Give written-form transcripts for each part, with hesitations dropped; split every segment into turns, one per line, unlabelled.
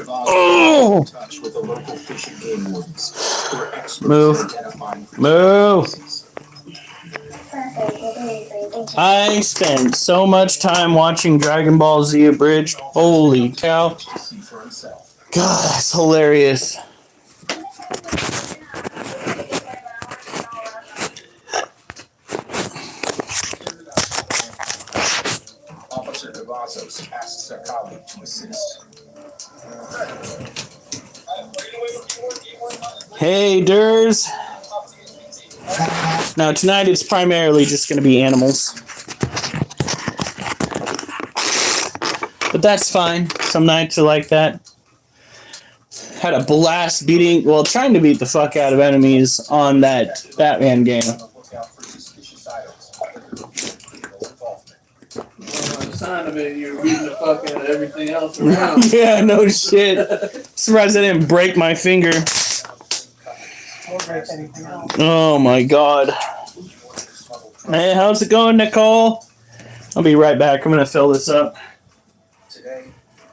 Oh! Move. Move. I spent so much time watching Dragon Ball Z Abridged. Holy cow. God, that's hilarious. Officer Devazos asks a colleague to assist. Hey, Durs. Now, tonight it's primarily just going to be animals. But that's fine. Some nights are like that. Had a blast trying to beat the fuck out of enemies on that Batman game.
Sign of it, you're beating the fuck out of everything else around.
Yeah, no shit. Surprised I didn't break my finger. Oh my god. Hey, how's it going, Nicole? I'll be right back. I'm gonna fill this up. Today,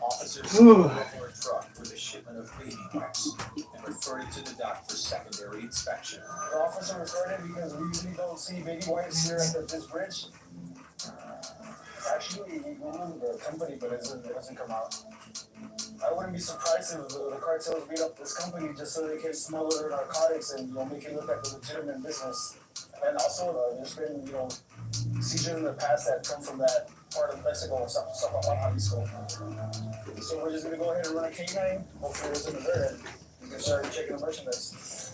officers over a truck with a shipment of baby wipes and referred it to the dock for secondary inspection. The officer referred it because we usually don't see baby wipes here at this bridge. Actually, we moved the company, but it doesn't come out. I wouldn't be surprised if the cartels beat up this company just so they can smuggle their narcotics and make it look like a legitimate business. And also, there's been seizures in the past that come from that part of Mexico or stuff on Jalisco. So we're just gonna go ahead and run a K9. Hopefully, it's in the dirt and we can start checking the merchandise.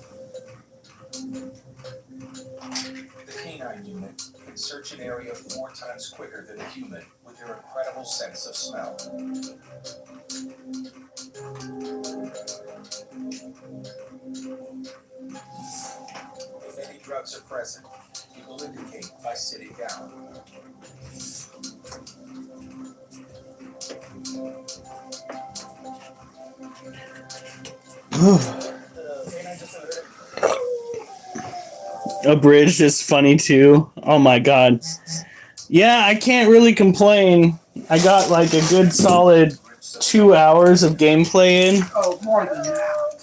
The K9 unit can search an area 4 times quicker than a human with their incredible sense of smell. If any drugs are present, it will indicate by sitting down. Abridged is funny too. Oh my god. Yeah, I can't really complain. I got like a good solid 2 hours of gameplay in.
Oh, more than that.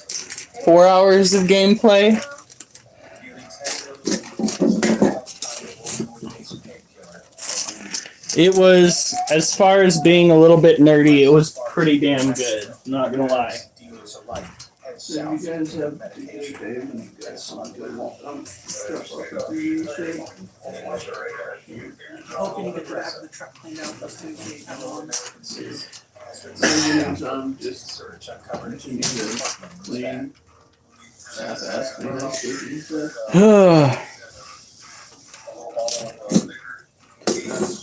4 hours of gameplay. It was, as far as being a little bit nerdy, it was pretty damn good. Not gonna lie.
So you guys have to get Dave and you guys want to go
Oh, can you get the back of the truck cleaned out? That's going to be
just continue to clean. Half-ass clean up stuff.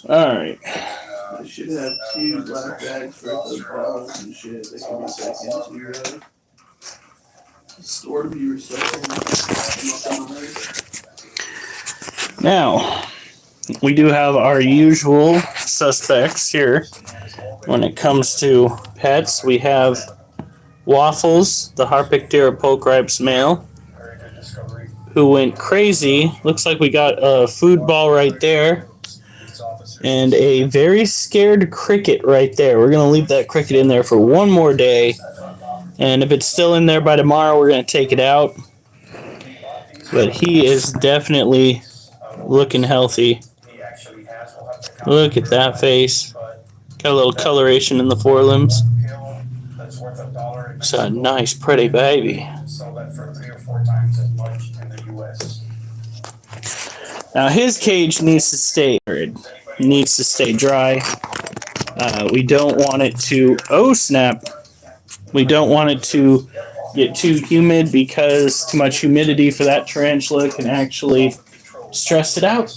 Alright.
I should have 2 black bags for those bottles and shit. They can be taken to store to be recycled.
Now, we do have our usual suspects here. When it comes to pets, we have Waffles, the Harpictera pulchripes male, who went crazy. Looks like we got a food ball right there. And a very scared cricket right there. We're going to leave that cricket in there for one more day. And if it's still in there by tomorrow, we're going to take it out. But he is definitely looking healthy. Look at that face. Got a little coloration in the forelimbs. It's a nice, pretty baby. Now his cage needs to stay dry. We don't want it to... Oh, snap. We don't want it to get too humid because too much humidity for that tarantula can actually stress it out,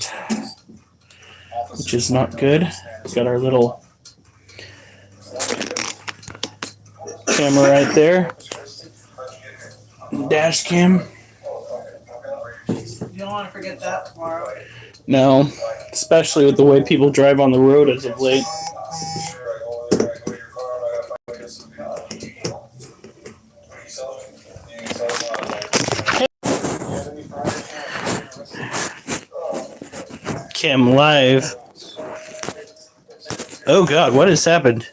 which is not good. It's got our little camera right there. Dash cam.
You don't want to forget that tomorrow.
No, especially with the way people drive on the road as of late. Cam live. Oh god, what has happened?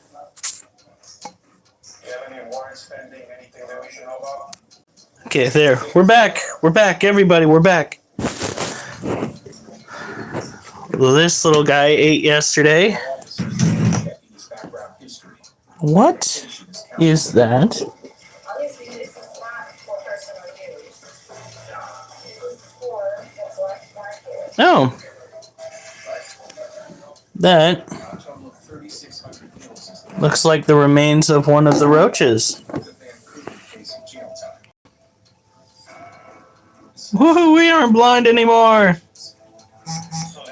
Okay, there. We're back. We're back, everybody. We're back. Well, this little guy ate yesterday. What is that? Oh. That looks like the remains of one of the roaches. Woohoo, we aren't blind anymore.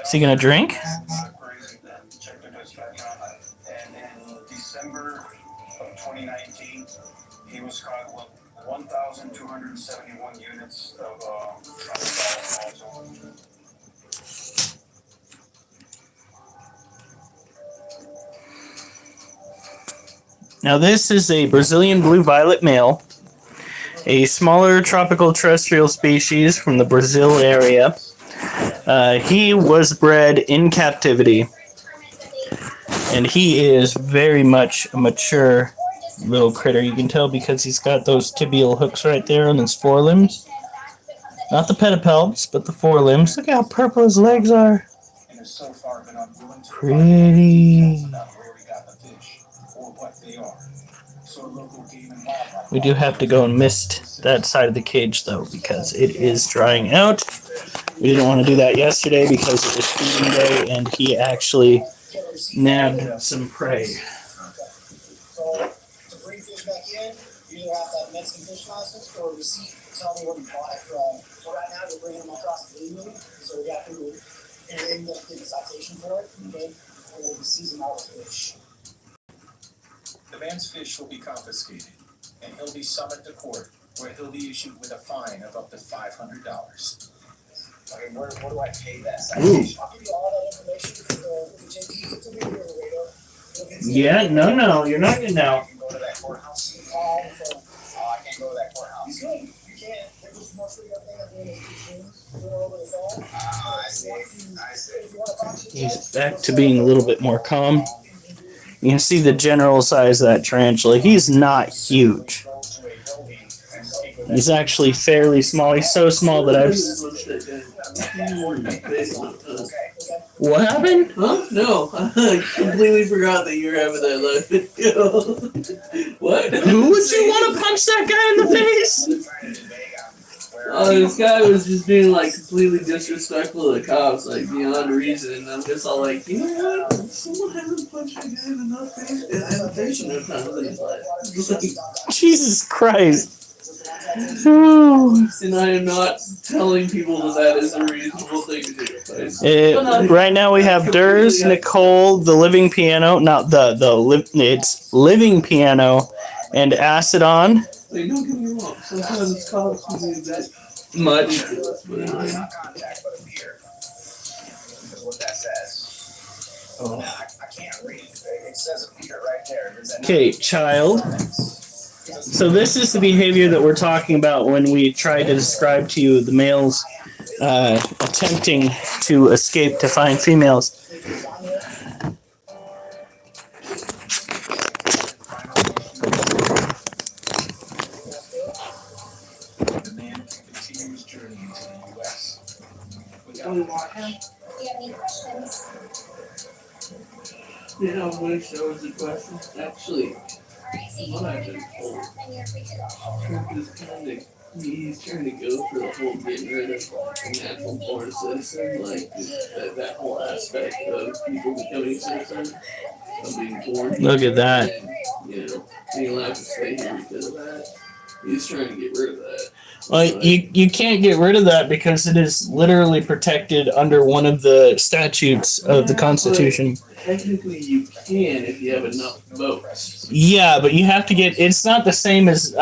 Is he gonna drink?
And in December of 2019, he was caught with 1,271 units of alcohol.
Now this is a Brazilian blue violet male, a smaller tropical terrestrial species from the Brazil area. He was bred in captivity, and he is very much a mature little critter. You can tell because he's got those tibial hooks right there on his forelimbs. Not the pedipalps, but the forelimbs. Look how purple his legs are. Pretty. We do have to go and mist that side of the cage, though, because it is drying out. We didn't want to do that yesterday because it was feeding day, and he actually nabbed some prey.
So, to bring fish back in, you either have to have Mexican fish license or a receipt tell me where you bought it from. So right now, you're bringing them across illegally, so we have to and then you have to get a citation for it, okay? And we'll be seizing all the fish.
The man's fish will be confiscated, and he'll be summoned to court, where he'll be issued with a fine of up to $500.
Okay, where do I pay that citation? I'll give you all that information with the JP. It's a video radar.
Yeah, no, you're not getting out.
You can go to that courthouse. I can't go to that courthouse. You can. You can. They're just mostly up there doing these things. Doing over the phone. I see.
He's back to being a little bit more calm. You can see the general size of that tarantula. He's not huge. He's actually fairly small. He's so small that I've... What happened?
Huh? No, I completely forgot that you were having that live video. What?
Who would you want to punch that guy in the face?
Oh, this guy was just being like completely disrespectful to the cops, like beyond reason, and I'm just all like, you know what? Someone hasn't punched a guy in the face enough times in his life.
Jesus Christ.
And I am not telling people that is a reasonable thing to do.
Right now we have Durs, Nicole, the living piano, not it's living piano, and Acidon.
Like, don't get me wrong, sometimes cops can do that much.
Okay, child. So this is the behavior that we're talking about when we try to describe to you the males attempting to escape to find females.
The man continues his journey into the U.S.
Do we want him?
Yeah, I'm going to show us the question. Actually, what I've been told, Trump is he's trying to go for the whole getting rid of the natural born citizen, like that whole aspect of people becoming citizens, of being born.
Look at that.
And, you know, being allowed to stay here because of that. He's trying to get rid of that.
Well, you can't get rid of that because it is literally protected under one of the statutes of the Constitution.
Technically, you can if you have enough votes.
Yeah, but you have to get... It's not the same as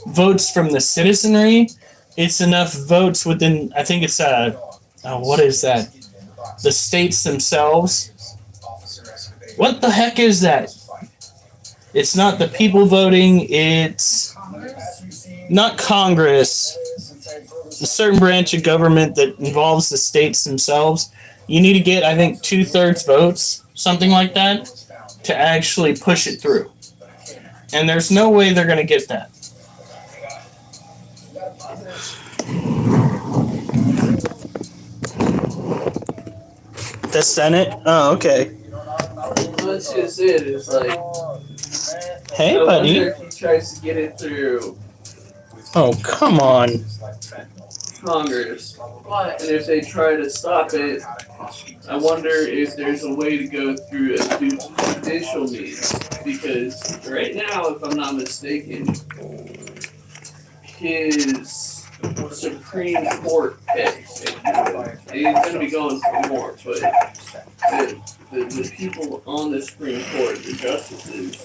votes from the citizenry. It's enough votes within... I think it's... what is that? The states themselves. What the heck is that? It's not the people voting. It's... not Congress, a certain branch of government that involves the states themselves. You need to get, I think, 2/3 votes, something like that, to actually push it through. And there's no way they're going to get that. The Senate? Oh, okay.
That's just it. It's like,
Hey,
I wonder
buddy.
if he tries to get it through
Oh, come on.
Congress. And if they try to stop it, I wonder if there's a way to go through a judicial means. Because right now, if I'm not mistaken, his Supreme Court case, he's going to be going for more, but the people on the Supreme Court, the justices,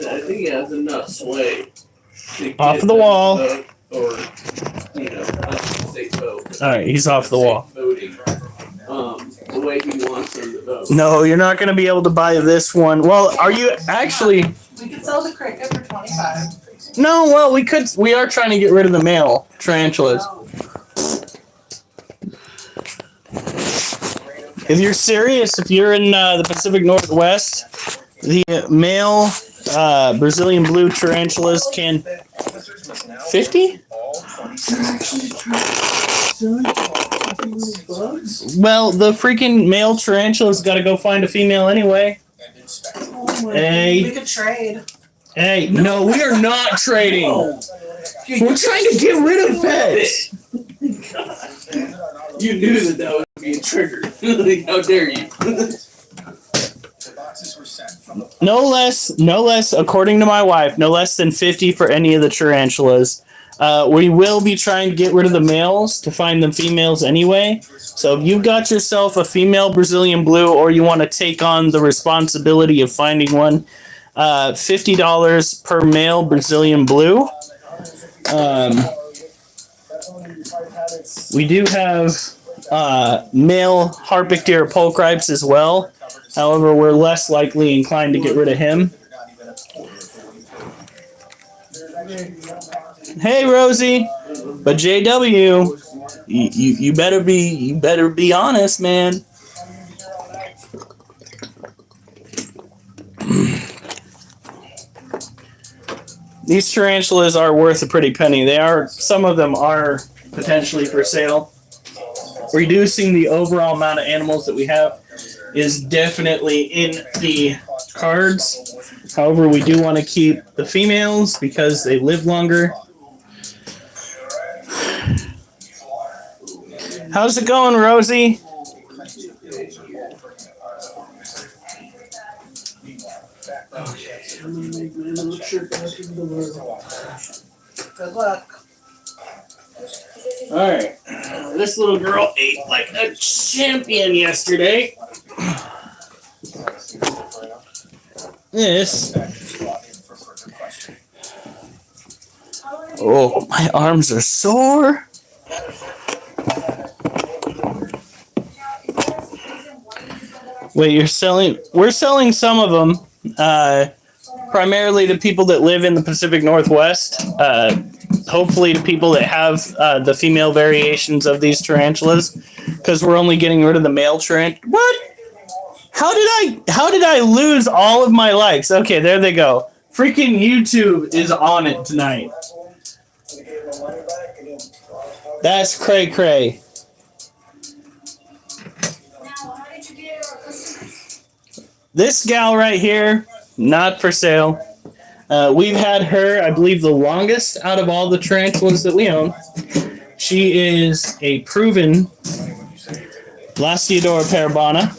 I think he has enough sway to get
Off the
them
wall.
to vote, or, not state vote.
All right, he's off the wall.
Voting, the way he wants them to vote.
No, you're not going to be able to buy this one. Well, are you actually...
We could sell the cricket for 25.
No, well, we could. We are trying to get rid of the male tarantulas. If you're serious, if you're in the Pacific Northwest, the male Brazilian blue tarantulas can 50? Well, the freaking male tarantula's got to go find a female anyway. Hey.
We could trade.
Hey, no, we are not trading. We're trying to get rid of pets.
You knew that would be a trigger. Like, how dare you?
No less, according to my wife, no less than 50 for any of the tarantulas. We will be trying to get rid of the males to find them females anyway. So if you've got yourself a female Brazilian blue or you want to take on the responsibility of finding one, $50 per male Brazilian blue. We do have male Harpic deer pulchripes as well. However, we're less likely inclined to get rid of him. Hey, Rosie, but JW, you better be honest, man. These tarantulas are worth a pretty penny. Some of them are potentially for sale. Reducing the overall amount of animals that we have is definitely in the cards. However, we do want to keep the females because they live longer. How's it going, Rosie?
I'm gonna make my little trip out to the world. Good luck.
Alright. This little girl ate like a champion yesterday. This. Oh, my arms are sore. Wait, we're selling some of them, primarily to people that live in the Pacific Northwest, hopefully to people that have the female variations of these tarantulas, because we're only getting rid of the male tarantula. What? How did I lose all of my likes? Okay, there they go. Freaking YouTube is on it tonight. That's cray cray. This gal right here, not for sale. We've had her, I believe, the longest out of all the tarantulas that we own. She is a proven Lasiodora parabana.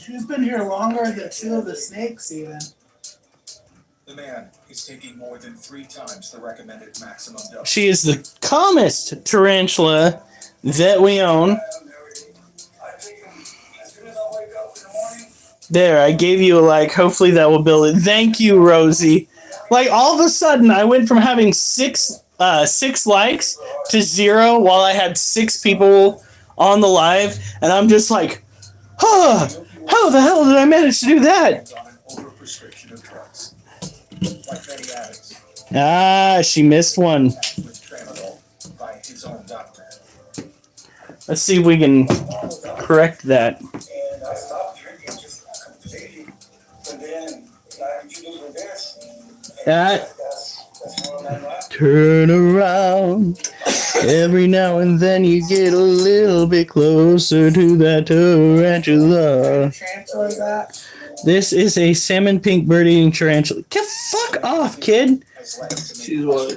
She's been here longer than two of the snakes, even.
The man is taking more than 3 times the recommended maximum dose.
She is the calmest tarantula that we own. There, I gave you a like. Hopefully that will build it. Thank you, Rosie. Like, all of a sudden, I went from having six likes to 0 while I had 6 people on the live, and I'm just like, huh, how the hell did I manage to do that? Ah, she missed one. Let's see if we can correct that. That turn around. Every now and then you get a little bit closer to that tarantula.
Tarantula is that?
This is a salmon pink bird-eating tarantula. Get fuck off, kid.
She's what?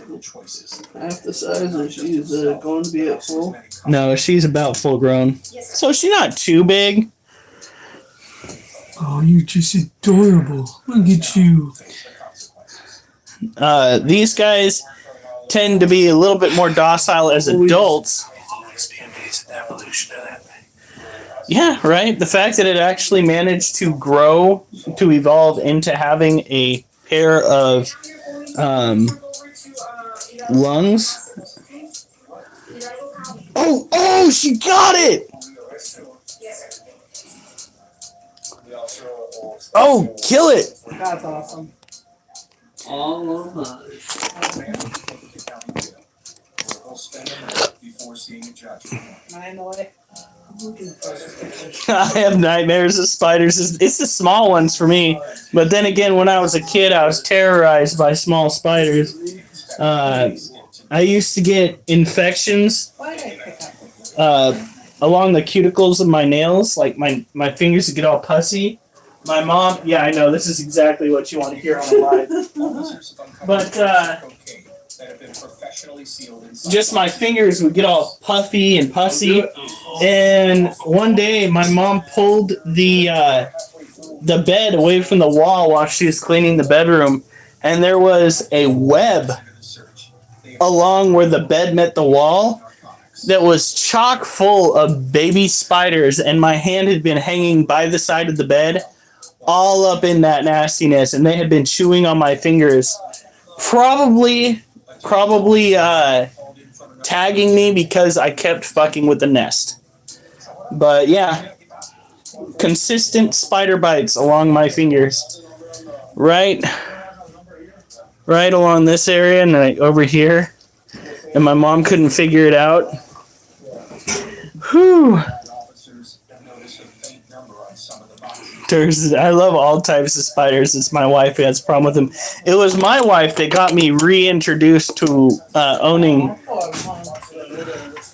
Half the size, and she's going to be at full.
No, she's about full grown. So she's not too big.
Oh, you're just adorable. Look at you.
These guys tend to be a little bit more docile as adults. Yeah, right. The fact that it actually managed to grow, to evolve into having a pair of lungs. Oh, she got it! Oh, kill it!
That's awesome.
All of us.
I know it.
I have nightmares of spiders. It's the small ones for me. But then again, when I was a kid, I was terrorized by small spiders. I used to get infections
Why did I pick up?
along the cuticles of my nails. Like my fingers would get all pussy. My mom, yeah, I know, this is exactly what you want to hear on the live. But just my fingers would get all puffy and pussy. And one day my mom pulled the bed away from the wall while she was cleaning the bedroom, and there was a web along where the bed met the wall that was chock full of baby spiders, and my hand had been hanging by the side of the bed all up in that nastiness, and they had been chewing on my fingers, probably tagging me because I kept fucking with the nest. But yeah, consistent spider bites along my fingers, right along this area and like over here, and my mom couldn't figure it out. Whew. I love all types of spiders. It's my wife who has a problem with them. It was my wife that got me reintroduced to owning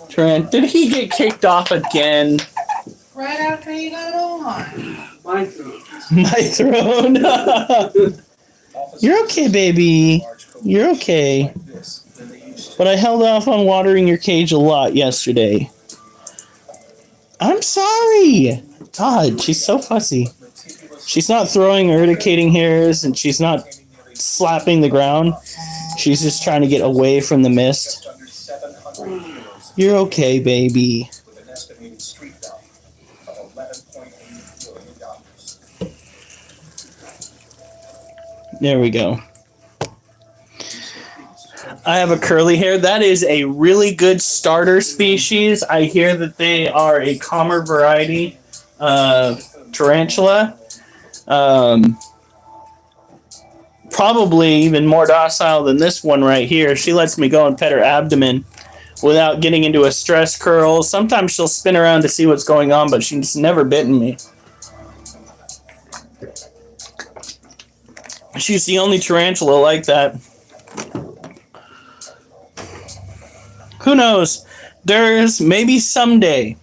Trent. Did he get kicked off again?
Right after you got on.
My throat.
My throne. You're okay, baby. You're okay. But I held off on watering your cage a lot yesterday. I'm sorry. God, she's so fussy. She's not throwing or urticating hairs, and she's not slapping the ground. She's just trying to get away from the mist. You're okay, baby. There we go. I have a curly hair. That is a really good starter species. I hear that they are a calmer variety of tarantula. Probably even more docile than this one right here. She lets me go and pet her abdomen without getting into a stress curl. Sometimes she'll spin around to see what's going on, but she's never bitten me. She's the only tarantula like that. Who knows? There's maybe someday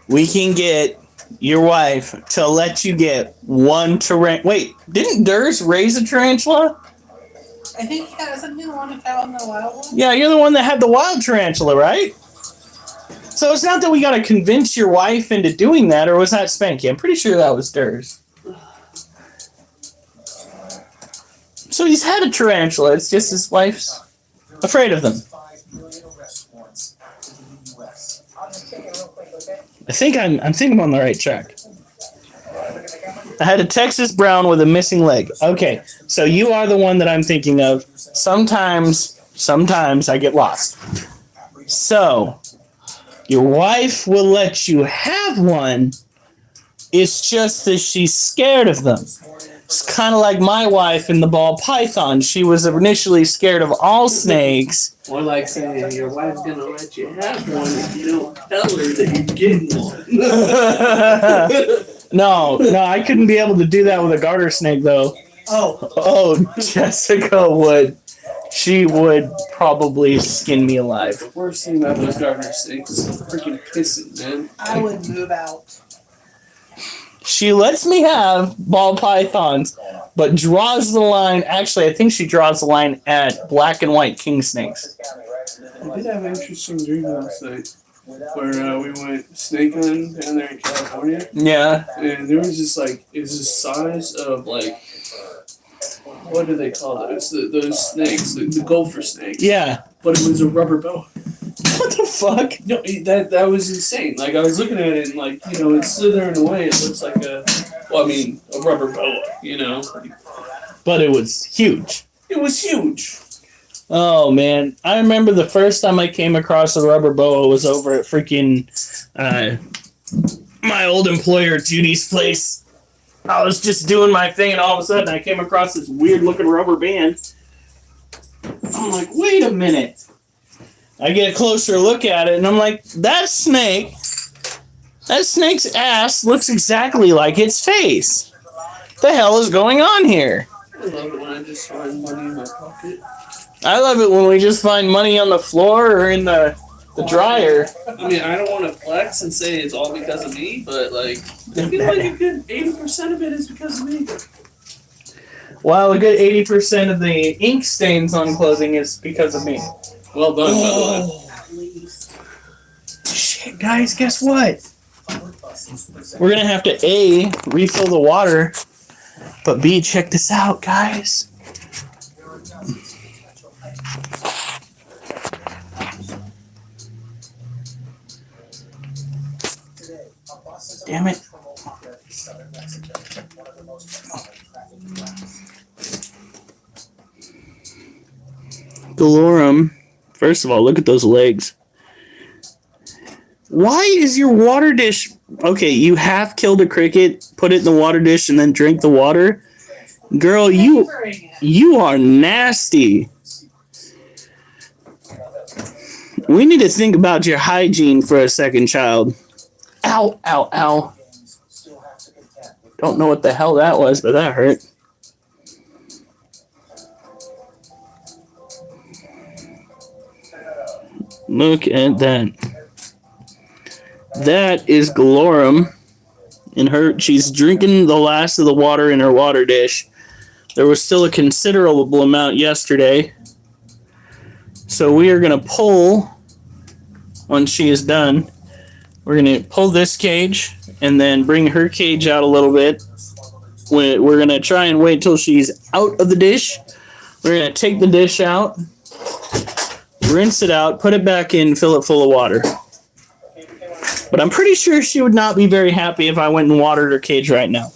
we can get your wife to let you get one tarantula. Wait, didn't Durs raise a tarantula?
I think isn't he the one that found the wild one?
Yeah, you're the one that had the wild tarantula, right? So it's not that we gotta convince your wife into doing that, or was that Spanky? I'm pretty sure that was Durs. So he's had a tarantula, it's just his wife's afraid of them. I think I'm on the right track. I had a Texas brown with a missing leg. Okay, so you are the one that I'm thinking of. Sometimes I get lost. So, your wife will let you have one. It's just that she's scared of them. It's kind of like my wife in the ball python. She was initially scared of all snakes.
Or like saying your wife's gonna let you have one if you don't tell her that you're getting one.
No, I couldn't be able to do that with a garter snake, though.
Oh,
Oh, Jessica would. She would probably skin me alive.
The worst thing about those garter snakes is freaking pissing, man.
I would move out.
She lets me have ball pythons, but draws the line. Actually, I think she draws the line at black and white king snakes.
I did have an interesting dream last night where we went snake hunting down there in California,
Yeah.
and there was just like, it was the size of like, what do they call those? Those snakes, the gopher snakes.
Yeah.
But it was a rubber boa.
What the fuck?
No, that was insane. Like, I was looking at it and, like, you know, it's slithering away. It looks like a rubber boa, you know?
But it was huge.
It was huge.
Oh, man. I remember the first time I came across a rubber boa was over at freaking my old employer, Judy's place. I was just doing my thing, and all of a sudden I came across this weird-looking rubber band. I'm like, wait a minute. I get a closer look at it, and I'm like, that snake's ass looks exactly like its face. The hell is going on here?
I love it when I just find money in my pocket.
I love it when we just find money on the floor or in the dryer.
I mean, I don't want to flex and say it's all because of me, but, like, I feel like a good 80% of it is because of me.
Well, a good 80% of the ink stains on clothing is because of me.
Well done, by the way.
At least.
Shit, guys, guess what? We're gonna have to A, refill the water, but B, check this out, guys. Damn it. Galorum. First of all, look at those legs. Why is your water dish... Okay, you half killed a cricket, put it in the water dish, and then drank the water? Girl, you are nasty. We need to think about your hygiene for a second, child. Ow, ow, ow. Don't know what the hell that was, but that hurt. Look at that. That is Galorum. She's drinking the last of the water in her water dish. There was still a considerable amount yesterday. So we are going to pull, once she is done, we're going to pull this cage and then bring her cage out a little bit. We're going to try and wait till she's out of the dish. We're going to take the dish out, rinse it out, put it back in, fill it full of water. But I'm pretty sure she would not be very happy if I went and watered her cage right now.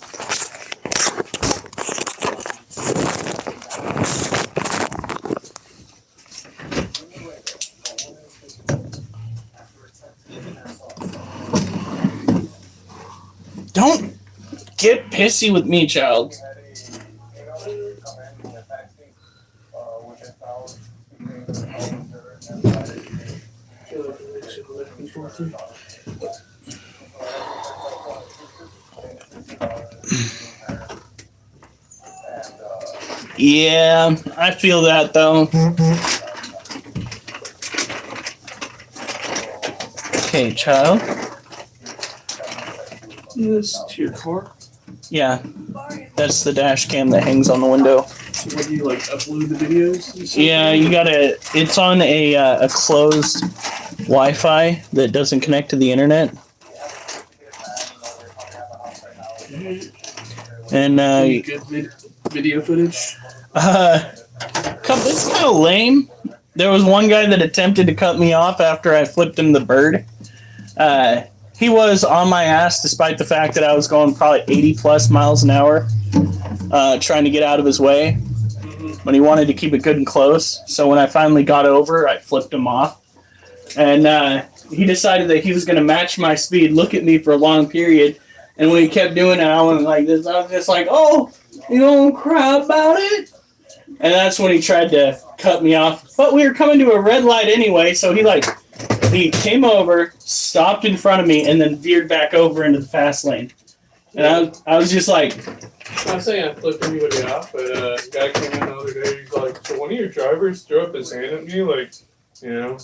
Don't get pissy with me, child. Yeah, I feel that though. Okay, child.
This to your car.
Yeah, that's the dash cam that hangs on the window.
So what do you, like, upload the videos?
Yeah, you gotta. It's on a closed Wi-Fi that doesn't connect to the internet. And
Any good video footage?
it's kind of lame. There was one guy that attempted to cut me off after I flipped him the bird. He was on my ass despite the fact that I was going probably 80 plus miles an hour, trying to get out of his way. But he wanted to keep it good and close. So when I finally got over, I flipped him off. And he decided that he was going to match my speed, look at me for a long period. And when he kept doing it, I went like this. I was just like, oh, you don't cry about it? And that's when he tried to cut me off. But we were coming to a red light anyway, so he came over, stopped in front of me, and then veered back over into the fast lane. And I was just like,
I'm not saying I flipped anybody off, but a guy came in the other day. He's like, "So one of your drivers threw up his hand at me, like, you know,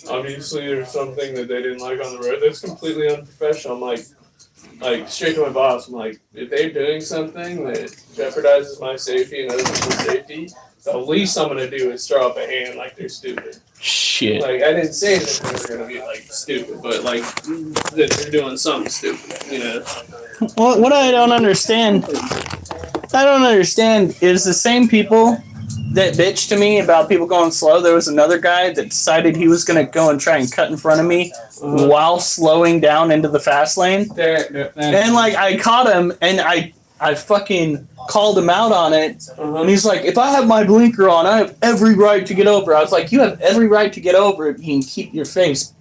obviously there's something that they didn't like on the road. That's completely unprofessional." I'm like straight to my boss. I'm like, if they're doing something that jeopardizes my safety and other people's safety, the least I'm gonna do is throw up a hand like they're stupid.
shit.
Like, I didn't say that they were gonna be like stupid, but like that they're doing something stupid, you know.
What I don't understand is the same people that bitch to me about people going slow. There was another guy that decided he was going to go and try and cut in front of me while slowing down into the fast lane. And like I caught him and I fucking called him out on it. And he's like, if I have my blinker on, I have every right to get over. I was like, you have every right to get over if you can keep your pace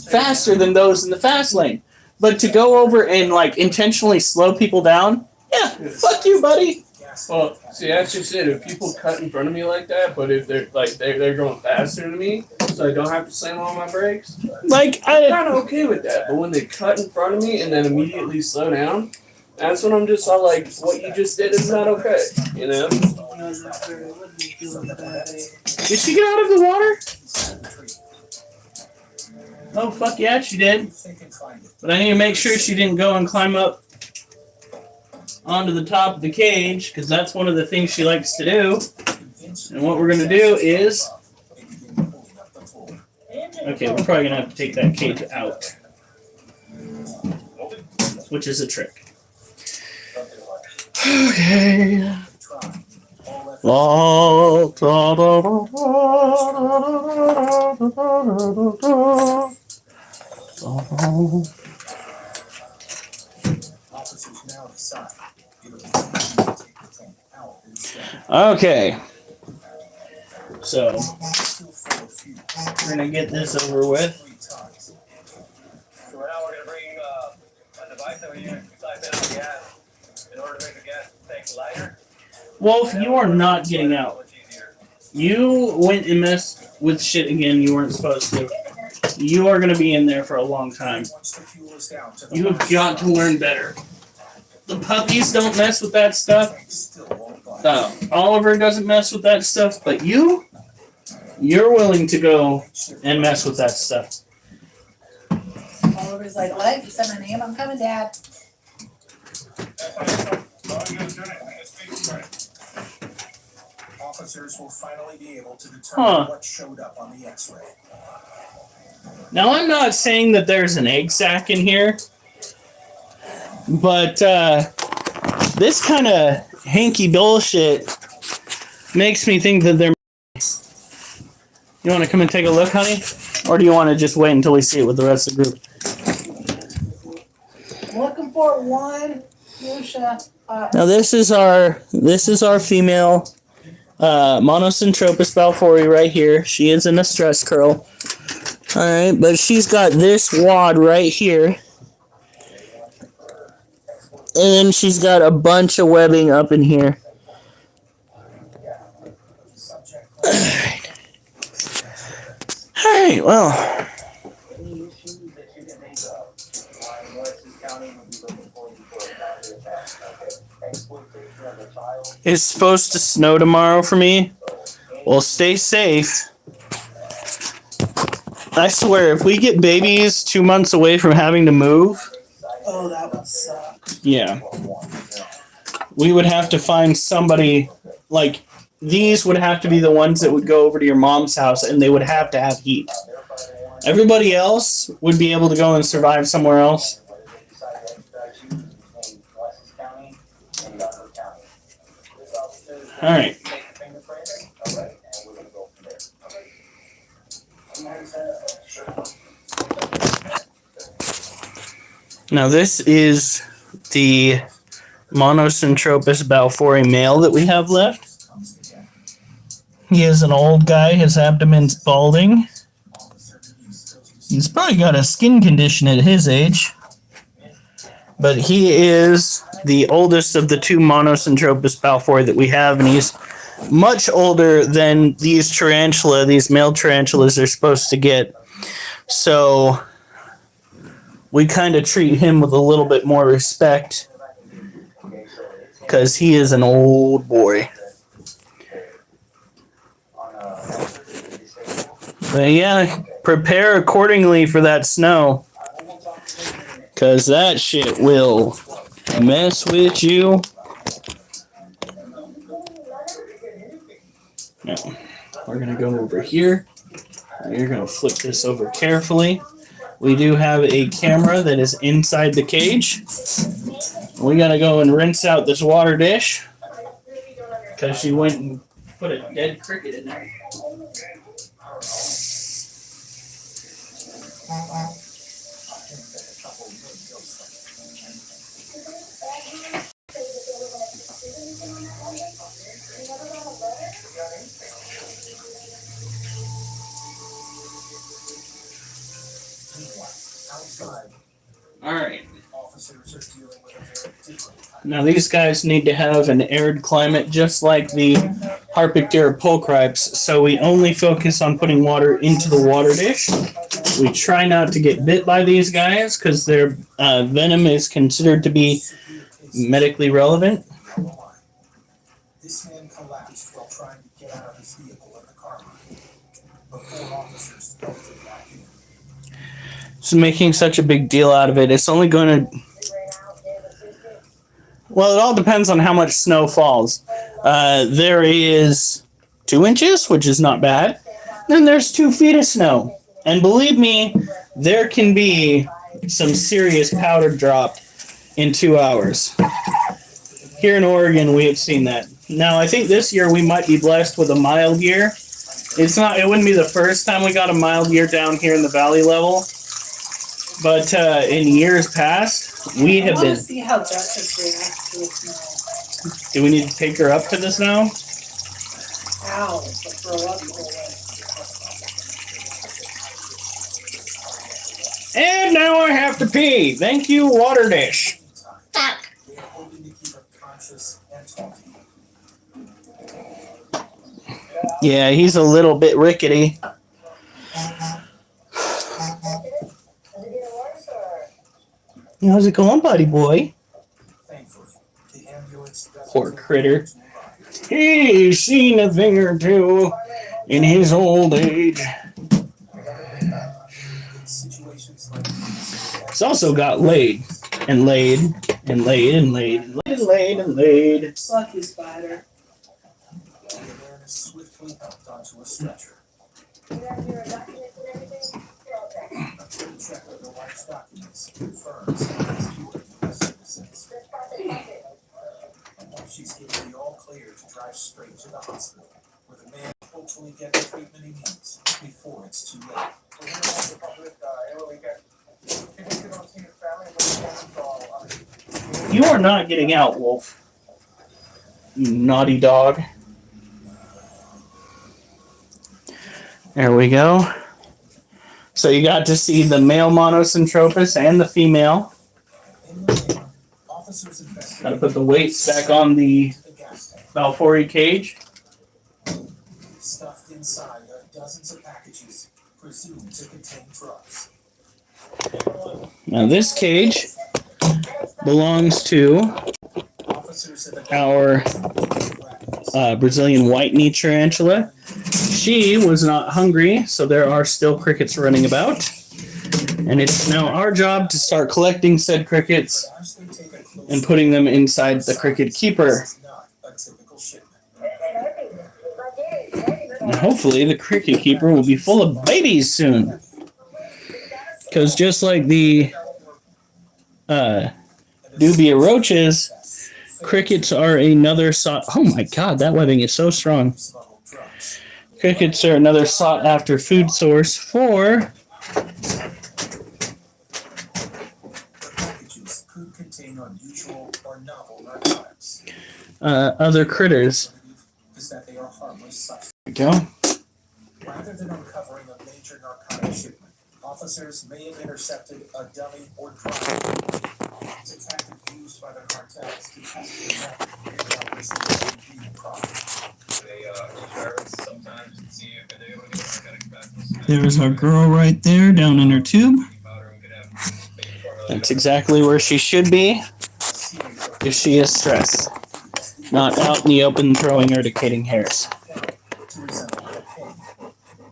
faster than those in the fast lane. But to go over and like intentionally slow people down, yeah, fuck you, buddy.
Well, see, that's just it. If people cut in front of me like that, but if they're like they're going faster than me, so I don't have to slam on my brakes,
Like
I'm kind of okay with that. But when they cut in front of me and then immediately slow down, that's when I'm just all like, what you just did is not okay, you know? Did she get out of the water?
Oh, fuck yeah, she did. But I need to make sure she didn't go and climb up onto the top of the cage, because that's one of the things she likes to do. And what we're going to do is... Okay, we're probably going to have to take that cage out. Which is a trick. Okay. Okay. So, we're going to get this over with.
So now we're going to bring a device over here beside the gas in order to make the gas tank lighter.
Wolf, you are not getting out. You went and messed with shit again you weren't supposed to. You are going to be in there for a long time. You have got to learn better. The puppies don't mess with that stuff. Oliver doesn't mess with that stuff, but you're willing to go and mess with that stuff.
Oliver's like, what? You said my name? I'm coming, Dad.
Officers will finally be able to determine what showed up on the X-ray.
Now, I'm not saying that there's an egg sac in here, but this kind of hanky bullshit makes me think that there. You want to come and take a look, honey? Or do you want to just wait until we see it with the rest of the group?
I'm looking for one fuchsia.
Now this is our female Monocentropas balfouri right here. She is in a stress curl. Alright, but she's got this wad right here. And she's got a bunch of webbing up in here. Alright, well. It's supposed to snow tomorrow for me. Well, stay safe. I swear, if we get babies 2 months away from having to move...
Oh, that would suck.
Yeah. We would have to find somebody, like, these would have to be the ones that would go over to your mom's house, and they would have to have heat. Everybody else would be able to go and survive somewhere else. Alright. Now this is the Monocentropas balfouri male that we have left. He is an old guy. His abdomen's balding. He's probably got a skin condition at his age. But he is the oldest of the two Monocentropas balfouri that we have, and he's much older than these male tarantulas are supposed to get. So we kind of treat him with a little bit more respect because he is an old boy. But yeah, prepare accordingly for that snow because that shit will mess with you. Now, we're going to go over here. You're going to flip this over carefully. We do have a camera that is inside the cage. We got to go and rinse out this water dish because she went and put a dead cricket in there. All right. Now these guys need to have an arid climate just like the Harpictera pulchripes, so we only focus on putting water into the water dish. We try not to get bit by these guys because their venom is considered to be medically relevant.
This man collapsed while trying to get out of his vehicle in the car before officers developed it back in.
So making such a big deal out of it, it's only going to... Well, it all depends on how much snow falls. There is 2 inches, which is not bad. Then there's 2 feet of snow. And believe me, there can be some serious powder dropped in 2 hours. Here in Oregon, we have seen that. Now, I think this year we might be blessed with a mild year. It wouldn't be the first time we got a mild year down here in the valley level. But in years past, we have been...
I want to see how Jessica reacts to the snow.
Do we need to take her up to the snow?
Ow, but throw up for it.
And now I have to pee. Thank you, water dish.
They're hoping to keep her conscious and talking.
Yeah, he's a little bit rickety. How's it going, buddy boy?
Thankfully, the ambulance doesn't
Poor critter. He's seen a thing or two in his old age.
situations like these.
He's also got laid and laid and laid and laid and laid and laid and laid.
Fuck you, spider.
The man is swiftly helped onto a stretcher. A quick check of the wife's documents confirms that he's U.S. citizens. And once she's given the all clear to drive straight to the hospital, where the man will hopefully get the treatment he needs before it's too late. We're here on the public, weekend. You don't see your family, but
You are not getting out, Wolf. You naughty dog. There we go. So you got to see the male Monocentropas and the female. Got to put the weights back on the Balfouri cage.
Stuffed inside are dozens of packages presumed to contain drugs.
Now this cage belongs to our Brazilian white knee tarantula. She was not hungry, so there are still crickets running about. And it's now our job to start collecting said crickets and putting them inside the cricket keeper. And hopefully the cricket keeper will be full of babies soon. Because just like the dubia roaches, crickets are another oh my god, that webbing is so strong. Crickets are another sought-after food source for other critters. There we go.
Rather than uncovering a major narcotic shipment, officers may have intercepted a dummy or drug. It's a tactic used by the cartels to test their
There's our girl right there down in her tube. That's exactly where she should be if she is stressed. Not out in the open throwing or decaying hairs.
To resemble cocaine,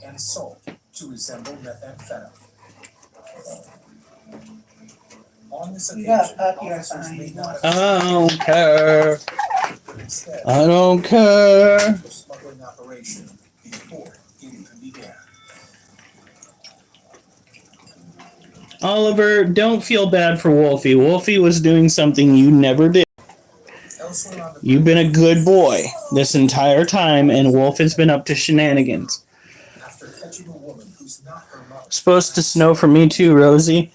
and salt to resemble methamphetamine. On this
You got
occasion,
up here
officers may
behind
not
you.
I don't care.
but instead
I don't care.
a smuggling operation before it even began.
Oliver, don't feel bad for Wolfie. Wolfie was doing something you never did.
Elsewhere on the
You've been a good boy this entire time, and Wolf has been up to shenanigans.
after catching a woman who's not her mother,
Supposed to snow for me too, Rosie.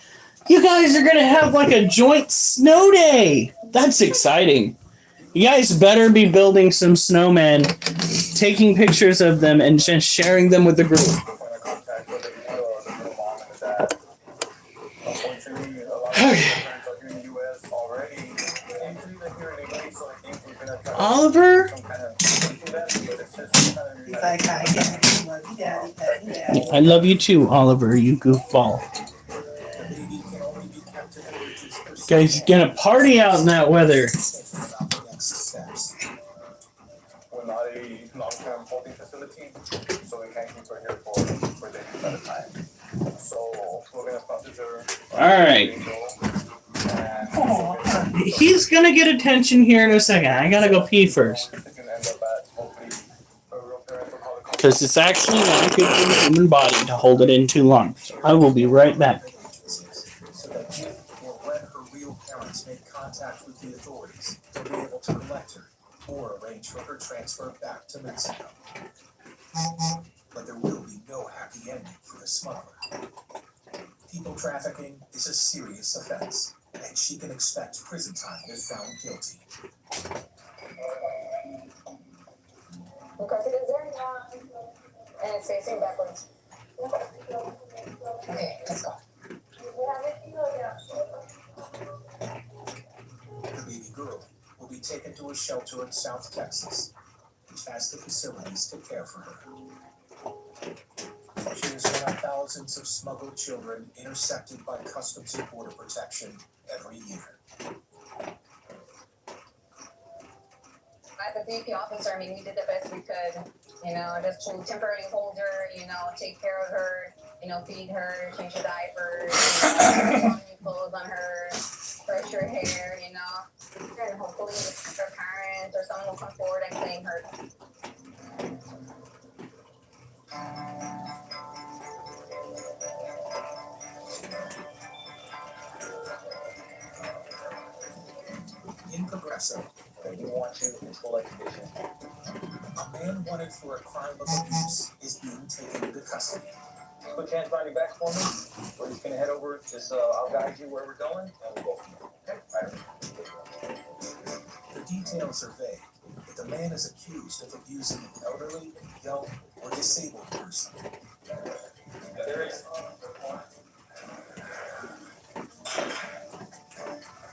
You guys are gonna have like a joint snow day. That's exciting. You guys better be building some snowmen, taking pictures of them, and just sharing them with the group. Oliver?
He's like, I get love you, daddy, pet you, daddy.
I love you too, Oliver, you goofball.
the baby can only be kept in the bridges for
Guys, gonna party out in that weather.
about the next steps.
We're not a long-term holding facility, so we can't keep her here for days at a time. So we're gonna consider.
Alright. He's gonna get attention here in a second. I gotta go pee first. Because it's actually not good for the human body to hold it in too long. I will be right back.
So that if or when her real parents make contact with the authorities, they'll be able to collect her or arrange for her transfer back to Mexico. But there will be no happy ending for the smuggler. People trafficking is a serious offense, and she can expect prison time if found guilty.
Because it is very long and it's facing backwards. Okay, let's go.
The baby girl will be taken to a shelter in South Texas, which has the facilities to care for her. She is one of thousands of smuggled children intercepted by Customs and Border Protection every year.
As a DP officer, I mean, we did the best we could, just to temporarily hold her, take care of her, feed her, change her diapers, put on new clothes on her, brush her hair, and hopefully her parents or someone will come forward and claim her.
In Progresso,
We want you in full exhibition.
a man wanted for a crime of abuse is being taken into custody.
Put your hands behind your back for me. We're just gonna head over. I'll guide you where we're going, and we'll go from there. Okay? Right.
The details are vague, but the man is accused of abusing an elderly, young, or disabled person.
There is.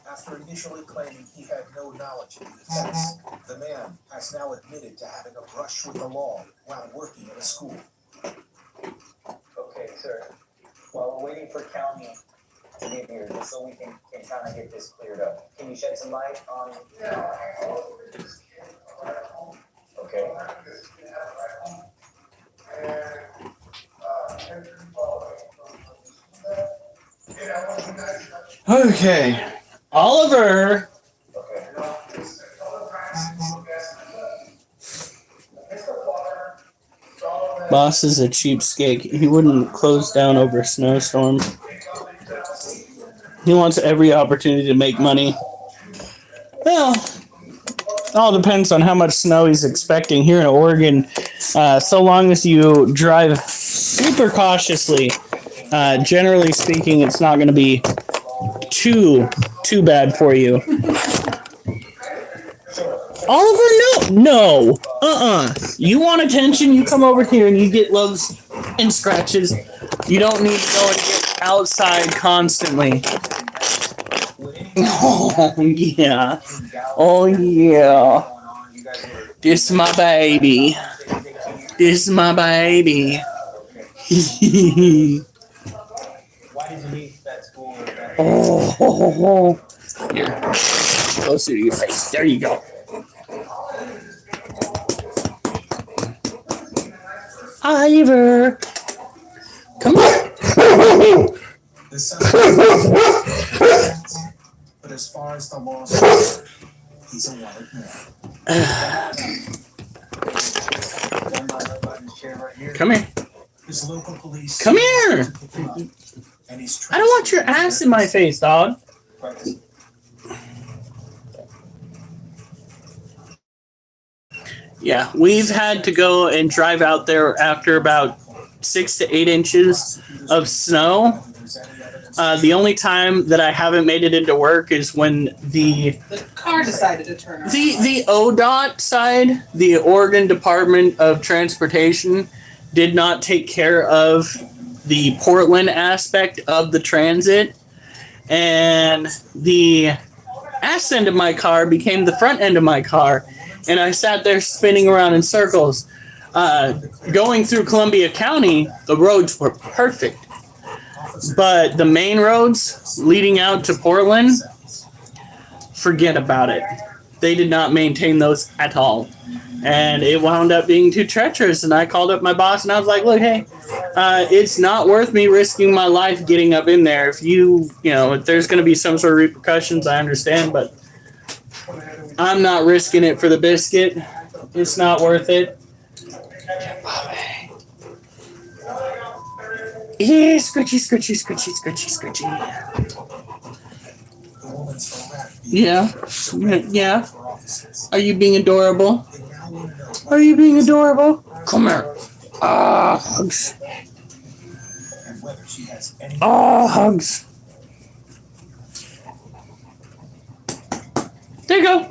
After initially claiming he had no knowledge of the offense, the man has now admitted to having a brush with the law while working at a school.
Okay, sir. While we're waiting for county to get here, just so we can kind of get this cleared up, can you shed some light on? Okay.
Okay. Oliver!
Okay.
Boss is a cheapskate. He wouldn't close down over a snowstorm. He wants every opportunity to make money. Well, all depends on how much snow he's expecting here in Oregon. So long as you drive super cautiously, generally speaking, it's not going to be too bad for you. Oliver, no. You want attention, you come over here and you get loves and scratches. You don't need to go and get outside constantly. Oh, yeah. Oh, yeah. This my baby. This my baby.
Why did you leave that school or that
Oh, here. Closer to your face. There you go. Ivor, come on.
The suspect, but as far as the law goes, he's a wanted man.
Come here.
His local police.
Come here.
Pick him up, and he's
I don't want your ass in my face, dog. Yeah, we've had to go and drive out there after about 6 to 8 inches of snow. The only time that I haven't made it into work is when the
car decided to turn around.
the ODOT side, the Oregon Department of Transportation, did not take care of the Portland aspect of the transit, and the ass end of my car became the front end of my car, and I sat there spinning around in circles. Going through Columbia County, the roads were perfect, but the main roads leading out to Portland, forget about it. They did not maintain those at all, and it wound up being too treacherous. And I called up my boss, and I was like, "Look, hey, it's not worth me risking my life getting up in there. If if there's going to be some sort of repercussions, I understand, but I'm not risking it for the biscuit. It's not worth it." Yeah, scritchy, scritchy, scritchy, scritchy, scritchy. Yeah. Yeah. Are you being adorable? Are you being adorable? Come here. Hugs. Hugs. There you go.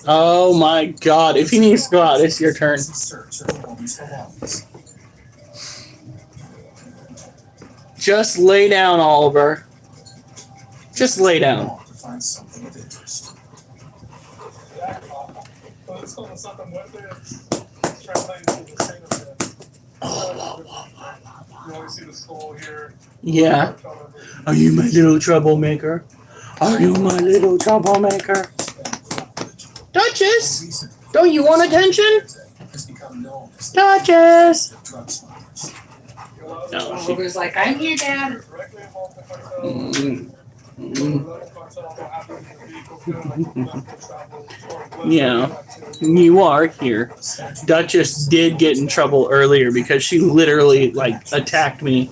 Oh my God. If he needs to go out, it's your turn. Just lay down, Oliver. Just lay down. Yeah. Are you my little troublemaker? Are you my little troublemaker? Duchess! Don't you want attention? Duchess! No,
Oliver's like, I'm here, Dad.
Yeah, you are here. Duchess did get in trouble earlier because she literally, attacked me.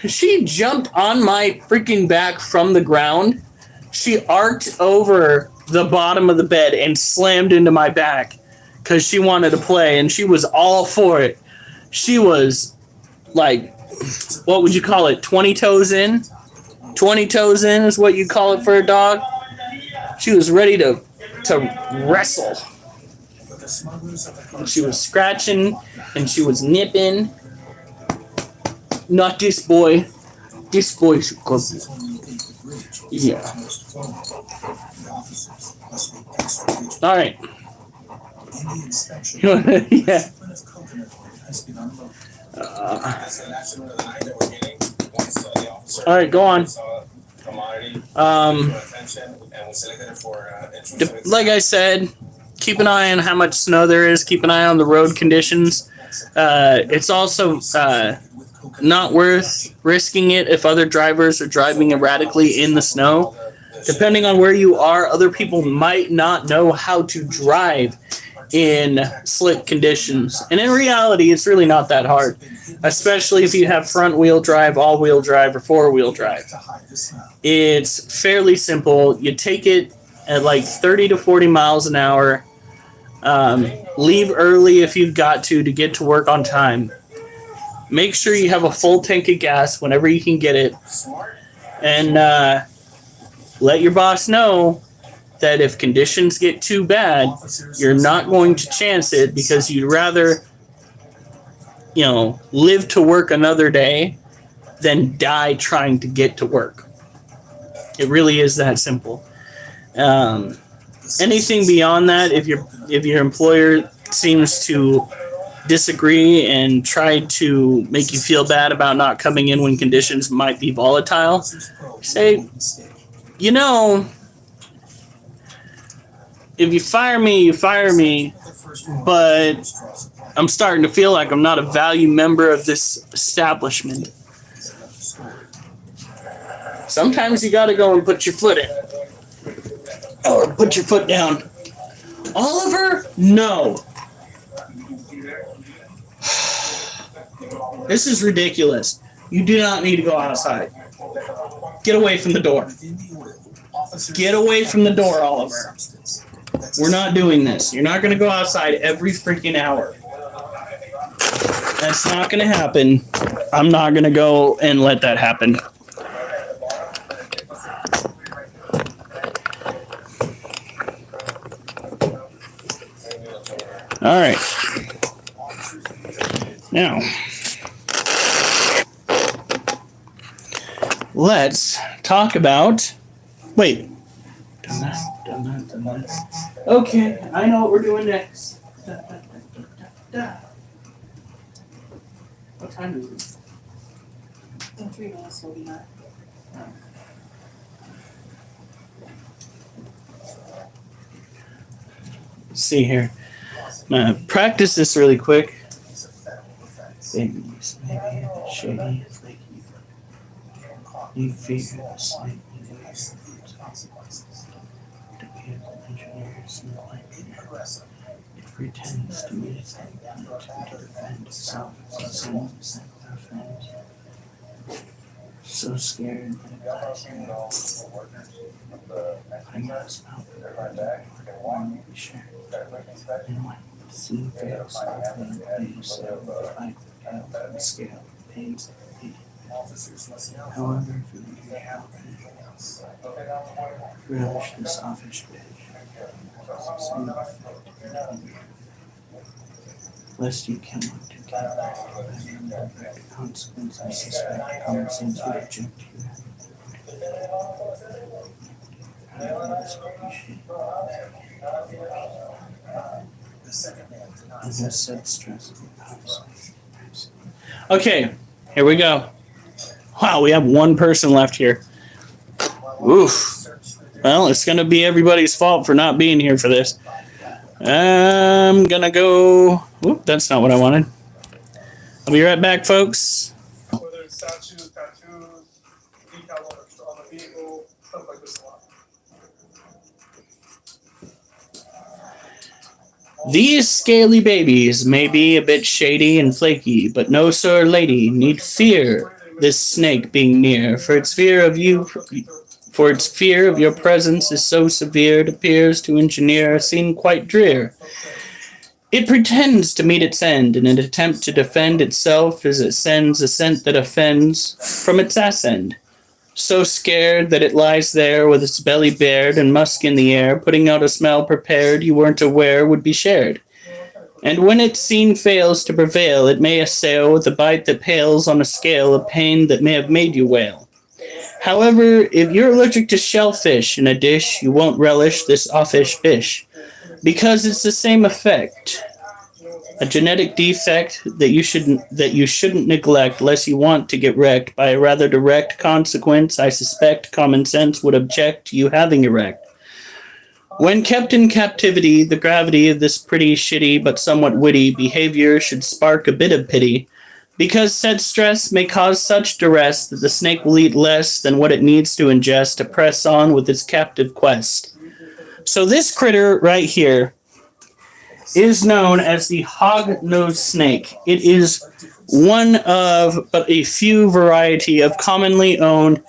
She jumped on my freaking back from the ground. She arced over the bottom of the bed and slammed into my back because she wanted to play, and she was all for it. She was, what would you call it, 20 toes in? 20 toes in is what you call it for a dog. She was ready to wrestle. And she was scratching and she was nipping. Not this boy. This boy should go. Yeah. All right. Yeah. All right, go on. Like I said, keep an eye on how much snow there is. Keep an eye on the road conditions. It's also not worth risking it if other drivers are driving erratically in the snow. Depending on where you are, other people might not know how to drive in slick conditions. And in reality, it's really not that hard, especially if you have front-wheel drive, all-wheel drive, or four-wheel drive. It's fairly simple. You take it at 30 to 40 miles an hour. Leave early if you've got to get to work on time. Make sure you have a full tank of gas whenever you can get it. And let your boss know that if conditions get too bad, you're not going to chance it because you'd rather, live to work another day than die trying to get to work. It really is that simple. Anything beyond that, if your employer seems to disagree and try to make you feel bad about not coming in when conditions might be volatile, say, you know, if you fire me, you fire me, but I'm starting to feel like I'm not a value member of this establishment. Sometimes you gotta go and put your foot in. Or put your foot down. Oliver? No. This is ridiculous. You do not need to go outside. Get away from the door. Get away from the door, Oliver. We're not doing this. You're not going to go outside every freaking hour. That's not going to happen. I'm not going to go and let that happen. All right. Now, let's talk about. Wait. Done that. Okay, I know what we're doing next. What time is it?
In 3 minutes, we'll be done.
Let's see here. Practice this really quick. Babies, maybe shady, flaky. You figure the snake engineers and like it pretends to be to defend itself as sins and offense. So scared that it dies in I must mount the be sure. And when the scene fails, they say the fight the scale, the pains of the beat. However, if you have relish this offish bitch, lest you cannot together, the consequence I suspect common sense would object to you. As I said, stress. Okay, here we go. Wow, we have one person left here. Oof. Well, it's going to be everybody's fault for not being here for this. I'm going to go... Oop, that's not what I wanted. I'll be right back, folks.
Whether it's statues, tattoos, decals on the vehicle, stuff like this a lot.
These scaly babies may be a bit shady and flaky, but no sir lady need fear this snake being near, for its fear of you... For its fear of your presence is so severe, it appears to engineer a scene quite drear. It pretends to meet its end in an attempt to defend itself as it sends a scent that offends from its ass end. So scared that it lies there with its belly bared and musk in the air, putting out a smell prepared you weren't aware would be shared. And when its scene fails to prevail, it may assail with a bite that pales on a scale of pain that may have made you wail. However, if you're allergic to shellfish in a dish, you won't relish this offish bish, because it's the same effect. A genetic defect that you shouldn't neglect lest you want to get wrecked by a rather direct consequence. I suspect common sense would object to you having erect. When kept in captivity, the gravity of this pretty shitty but somewhat witty behavior should spark a bit of pity, because said stress may cause such duress that the snake will eat less than what it needs to ingest to press on with its captive quest. So this critter right here is known as the hog-nosed snake. It is one of but a few variety of commonly owned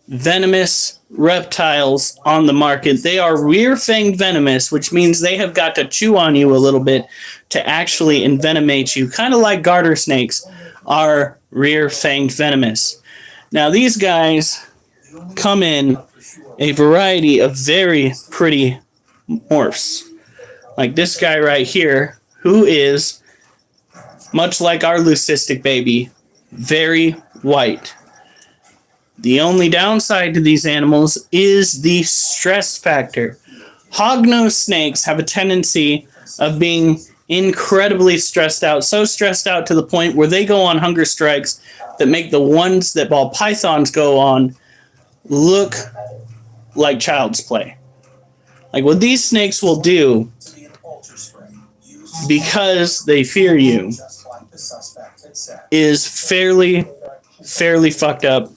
venomous reptiles on the market. They are rear-fanged venomous, which means they have got to chew on you a little bit to actually envenomate you, kind of like garter snakes are rear-fanged venomous. Now these guys come in a variety of very pretty morphs, like this guy right here, who is, much like our leucistic baby, very white. The only downside to these animals is the stress factor. Hognose snakes have a tendency of being incredibly stressed out, so stressed out to the point where they go on hunger strikes that make the ones that ball pythons go on look like child's play. Like what these snakes will do,
To be an ultra spray used
because they fear you,
just like the suspect had said.
is fairly fucked up.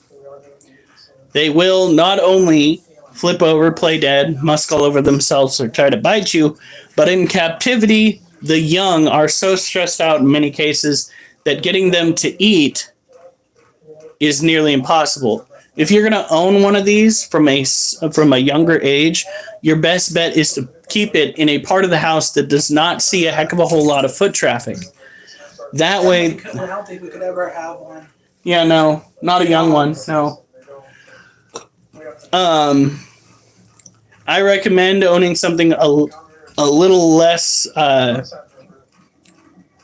They will not only flip over, play dead, musk all over themselves, or try to bite you, but in captivity, the young are so stressed out in many cases that getting them to eat is nearly impossible. If you're going to own one of these from a younger age, your best bet is to keep it in a part of the house that does not see a heck of a whole lot of foot traffic. That way,
I don't think we could ever have one.
yeah, no, not a young one, no. I recommend owning something a little less, what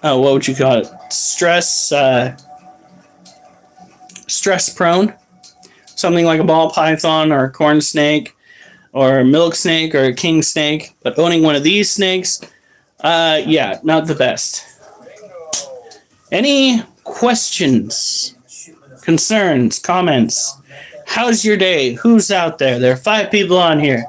would you call it? Stress prone. Something like a ball python or a corn snake or a milk snake or a king snake. But owning one of these snakes, yeah, not the best. Any questions, concerns, comments? How's your day? Who's out there? There are 5 people on here.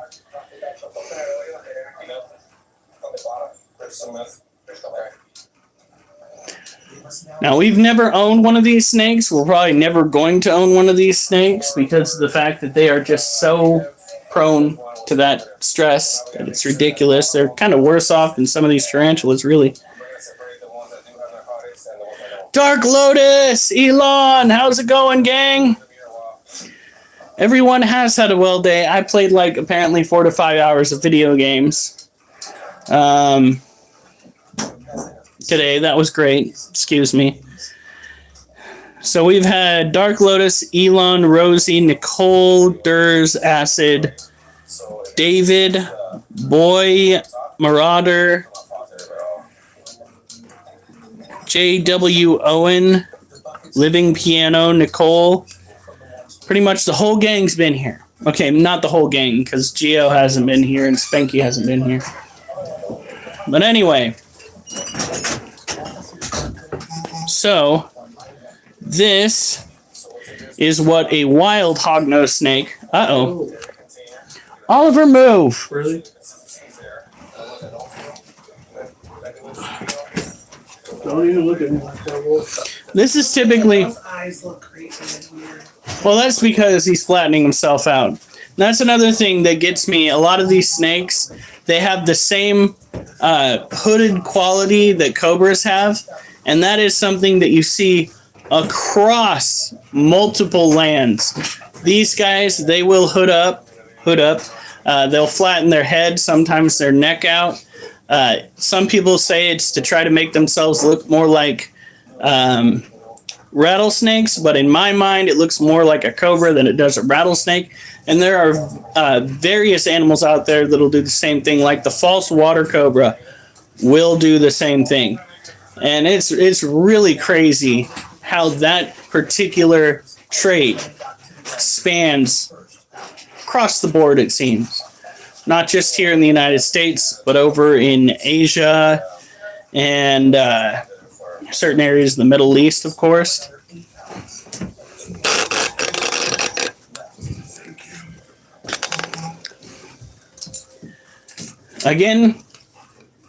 Now, we've never owned one of these snakes. We're probably never going to own one of these snakes because of the fact that they are just so prone to that stress that it's ridiculous. They're kind of worse off than some of these tarantulas, really. Dark Lotus! Elon! How's it going, gang? Everyone has had a well day. I played like apparently 4 to 5 hours of video games. Today, that was great. Excuse me. So we've had Dark Lotus, Elon, Rosie, Nicole, Durs, Acid, David, Boy, Marauder, J.W. Owen, Living Piano, Nicole. Pretty much the whole gang's been here. Okay, not the whole gang, because Gio hasn't been here and Spanky hasn't been here. But anyway. So, this is what a wild hognose snake. Uh-oh. Oliver, move.
Really? Don't even look at me like that, Wolf.
This is typically...
Those eyes look crazy and weird.
Well, that's because he's flattening himself out. That's another thing that gets me. A lot of these snakes, they have the same hooded quality that cobras have. And that is something that you see across multiple lands. These guys, they will hood up. They'll flatten their head, sometimes their neck out. Some people say it's to try to make themselves look more like rattlesnakes, but in my mind, it looks more like a cobra than it does a rattlesnake. And there are various animals out there that'll do the same thing, like the false water cobra will do the same thing. And it's really crazy how that particular trait spans across the board, it seems. Not just here in the United States, but over in Asia and certain areas of the Middle East, of course. Again,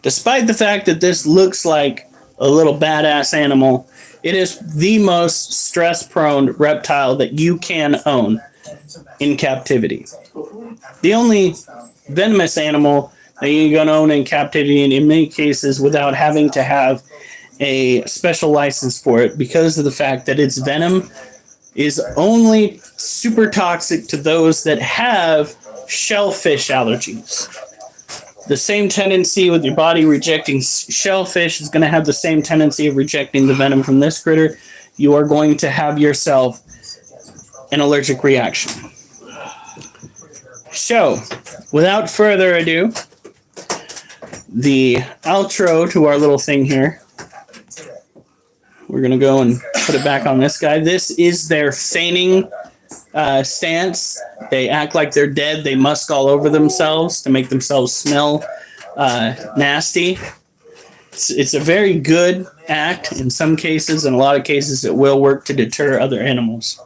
despite the fact that this looks like a little badass animal, it is the most stress-prone reptile that you can own in captivity. The only venomous animal that you're going to own in captivity, and in many cases without having to have a special license for it, because of the fact that its venom is only super toxic to those that have shellfish allergies. The same tendency with your body rejecting shellfish is going to have the same tendency of rejecting the venom from this critter. You are going to have yourself an allergic reaction. So, without further ado, the outro to our little thing here. We're going to go and put it back on this guy. This is their feigning stance. They act like they're dead. They musk all over themselves to make themselves smell nasty. It's a very good act in some cases. In a lot of cases, it will work to deter other animals.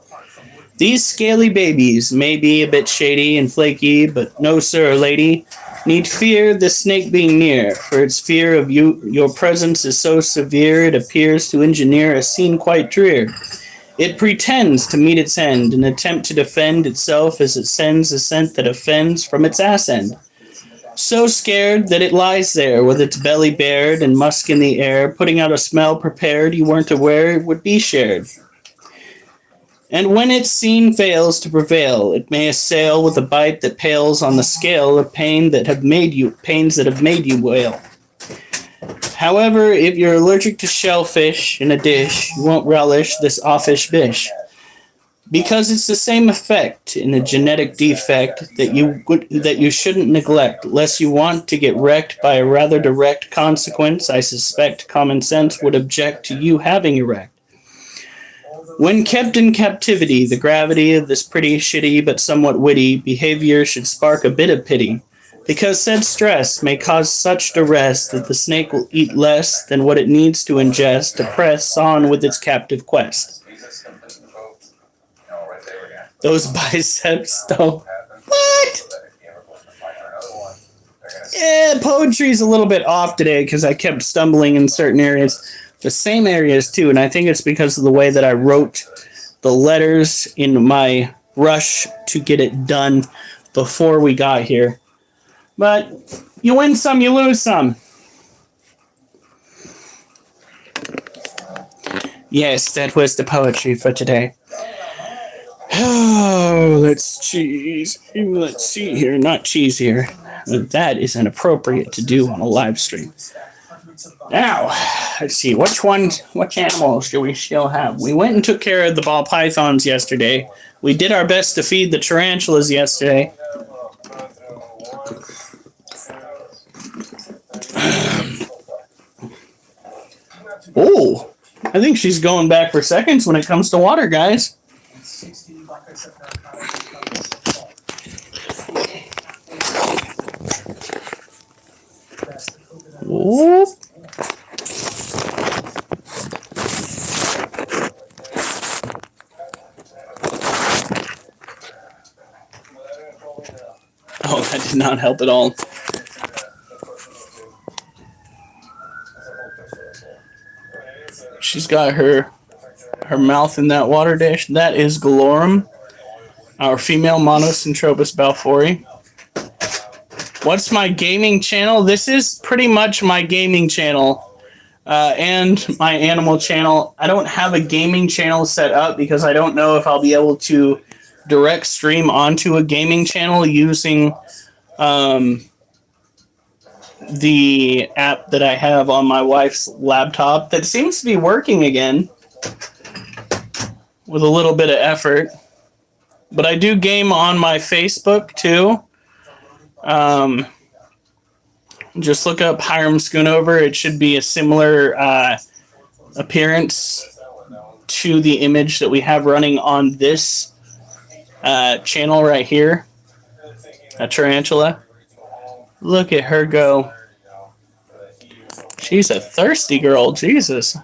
These scaly babies may be a bit shady and flaky, but no sir or lady need fear the snake being near, for its fear of your presence is so severe it appears to engineer a scene quite drear. It pretends to meet its end, an attempt to defend itself as it sends a scent that offends from its ass end. So scared that it lies there with its belly bared and musk in the air, putting out a smell prepared you weren't aware it would be shared. And when its scene fails to prevail, it may assail with a bite that pales on the scale of pains that have made you wail. However, if you're allergic to shellfish in a dish, you won't relish this offish bish. Because it's the same effect in a genetic defect that you shouldn't neglect, lest you want to get wrecked by a rather direct consequence. I suspect common sense would object to you having erect. When kept in captivity, the gravity of this pretty shitty but somewhat witty behavior should spark a bit of pity, because said stress may cause such duress that the snake will eat less than what it needs to ingest to press on with its captive quest. Those biceps, though. What? Yeah, poetry's a little bit off today because I kept stumbling in certain areas. The same areas, too, and I think it's because of the way that I wrote the letters in my rush to get it done before we got here. But you win some, you lose some. Yes, that was the poetry for today. Oh, let's see here. Not cheese here. That is inappropriate to do on a live stream. Now, let's see. Which animals do we still have? We went and took care of the ball pythons yesterday. We did our best to feed the tarantulas yesterday. Oh, I think she's going back for seconds when it comes to water, guys. Whoop. Oh, that did not help at all. She's got her mouth in that water dish. That is Galorum, our female Monocentrobus balfouri. What's my gaming channel? This is pretty much my gaming channel and my animal channel. I don't have a gaming channel set up because I don't know if I'll be able to direct stream onto a gaming channel using the app that I have on my wife's laptop that seems to be working again with a little bit of effort. But I do game on my Facebook too. Just look up Hiram Schoonover. It should be a similar appearance to the image that we have running on this channel right here. A tarantula. Look at her go. She's a thirsty girl. Jesus.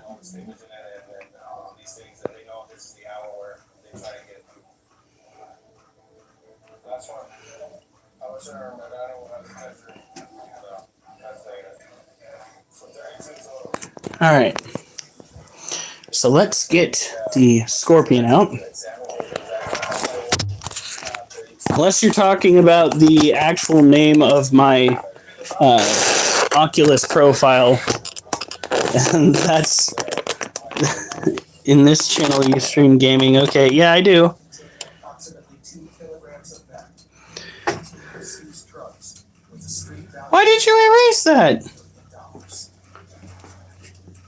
All right. So let's get the scorpion out. Unless you're talking about the actual name of my Oculus profile, and that's in this channel you stream gaming. Okay, yeah, I do. Why did you erase that?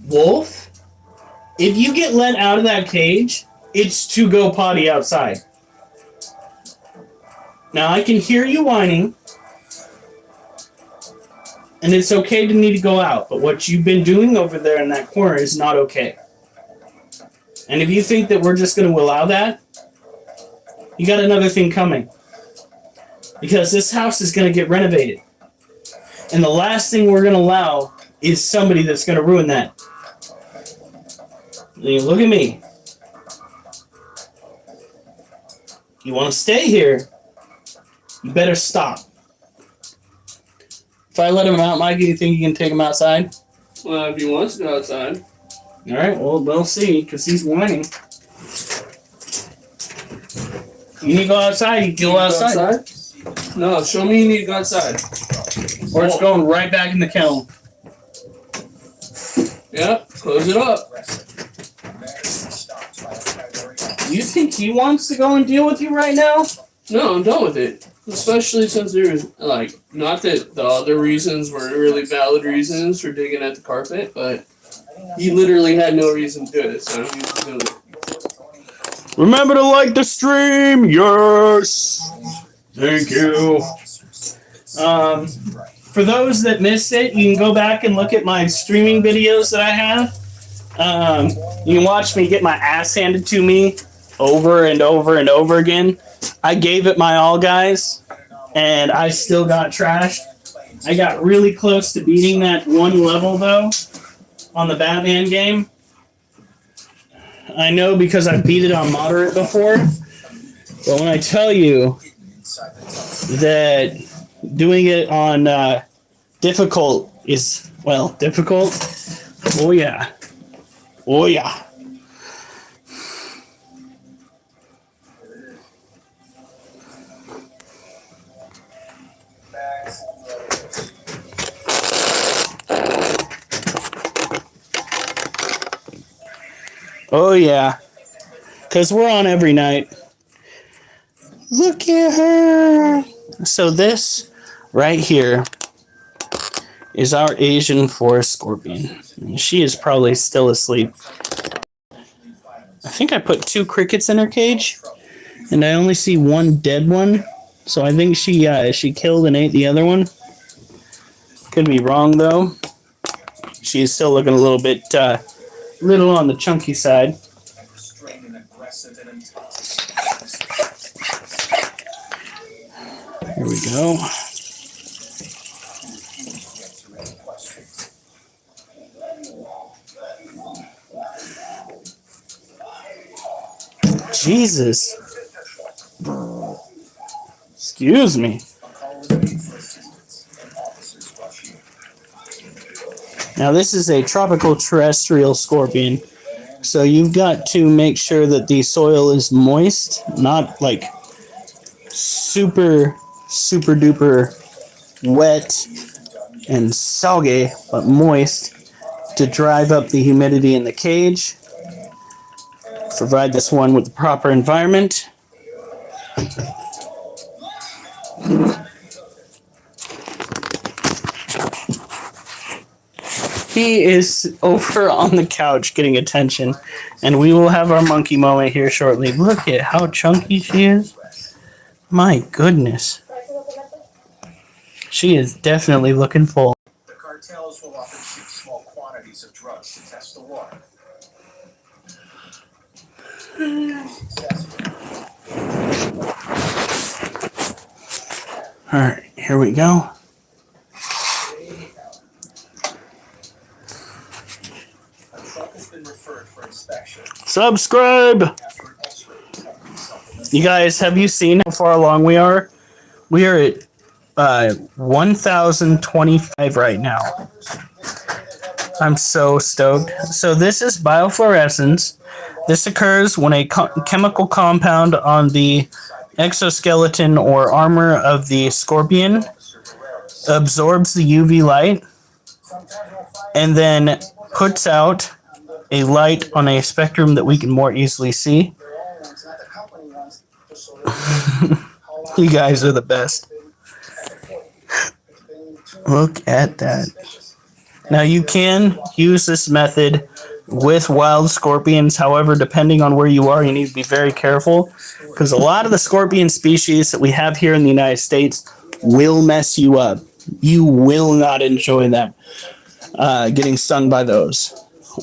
Wolf, if you get let out of that cage, it's to go potty outside. Now, I can hear you whining, and it's okay to need to go out, but what you've been doing over there in that corner is not okay. And if you think that we're just going to allow that, you got another thing coming. Because this house is going to get renovated. And the last thing we're going to allow is somebody that's going to ruin that. Look at me. You want to stay here, you better stop. If I let him out, Mike, do you think you can take him outside?
Well, if he wants to go outside.
All right, well, we'll see, because he's whining. You need to go outside, you can go outside.
No, show me you need to go outside.
Or it's going right back in the kennel.
Yep, close it up.
You think he wants to go and deal with you right now?
No, I'm done with it. Especially since there's, like, not that the other reasons were really valid reasons for digging at the carpet, but he literally had no reason to do it, so he was doing it.
Remember to like the stream, yes. Thank you. For those that missed it, you can go back and look at my streaming videos that I have. You can watch me get my ass handed to me over and over and over again. I gave it my all, guys, and I still got trashed. I got really close to beating that one level, though, on the Batman game. I know because I beat it on moderate before, but when I tell you that doing it on difficult is, well, difficult, oh yeah. Oh yeah. Oh yeah. Because we're on every night. Look at her. So this right here is our Asian forest scorpion. She is probably still asleep. I think I put 2 crickets in her cage, and I only see one dead one. So I think she killed and ate the other one. Could be wrong though. She is still looking a little bit little on the chunky side. Here we go. Jesus. Excuse me. Now this is a tropical terrestrial scorpion, so you've got to make sure that the soil is moist, not like super duper wet and soggy, but moist to drive up the humidity in the cage. Provide this one with the proper environment. He is over on the couch getting attention, and we will have our monkey moment here shortly. Look at how chunky she is. My goodness. She is definitely looking full.
The cartels will often ship small quantities of drugs to test the water.
Alright, here we go. Subscribe! You guys, have you seen how far along we are? We are at 1,025 right now. I'm so stoked. So this is biofluorescence. This occurs when a chemical compound on the exoskeleton or armor of the scorpion absorbs the UV light and then puts out a light on a spectrum that we can more easily see. You guys are the best. Look at that. Now you can use this method with wild scorpions. However, depending on where you are, you need to be very careful because a lot of the scorpion species that we have here in the United States will mess you up. You will not enjoy them getting stung by those.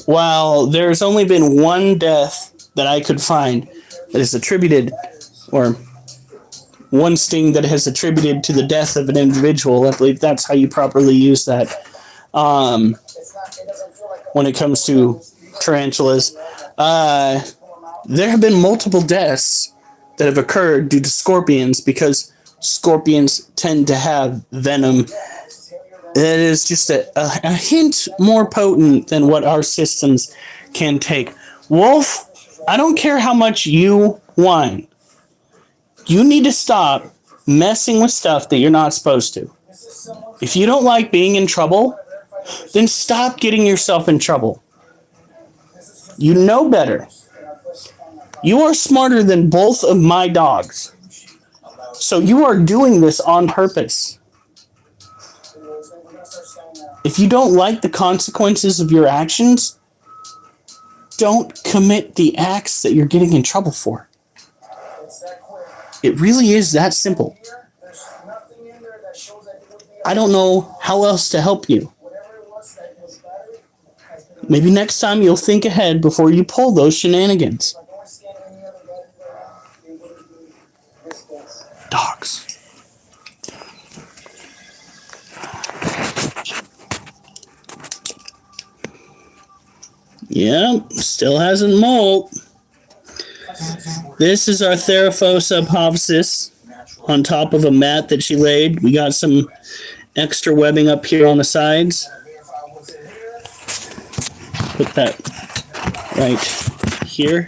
While there's only been one death that I could find that is attributed or one sting that has attributed to the death of an individual. I believe that's how you properly use that. When it comes to tarantulas, there have been multiple deaths that have occurred due to scorpions because scorpions tend to have venom that is just a hint more potent than what our systems can take. Wolf, I don't care how much you whine. You need to stop messing with stuff that you're not supposed to. If you don't like being in trouble, then stop getting yourself in trouble. You know better. You are smarter than both of my dogs. So you are doing this on purpose. If you don't like the consequences of your actions, don't commit the acts that you're getting in trouble for. It really is that simple. I don't know how else to help you. Maybe next time you'll think ahead before you pull those shenanigans. Dogs. Yep, still hasn't molt. This is our Theraphosa obopsis on top of a mat that she laid. We got some extra webbing up here on the sides. Put that right here.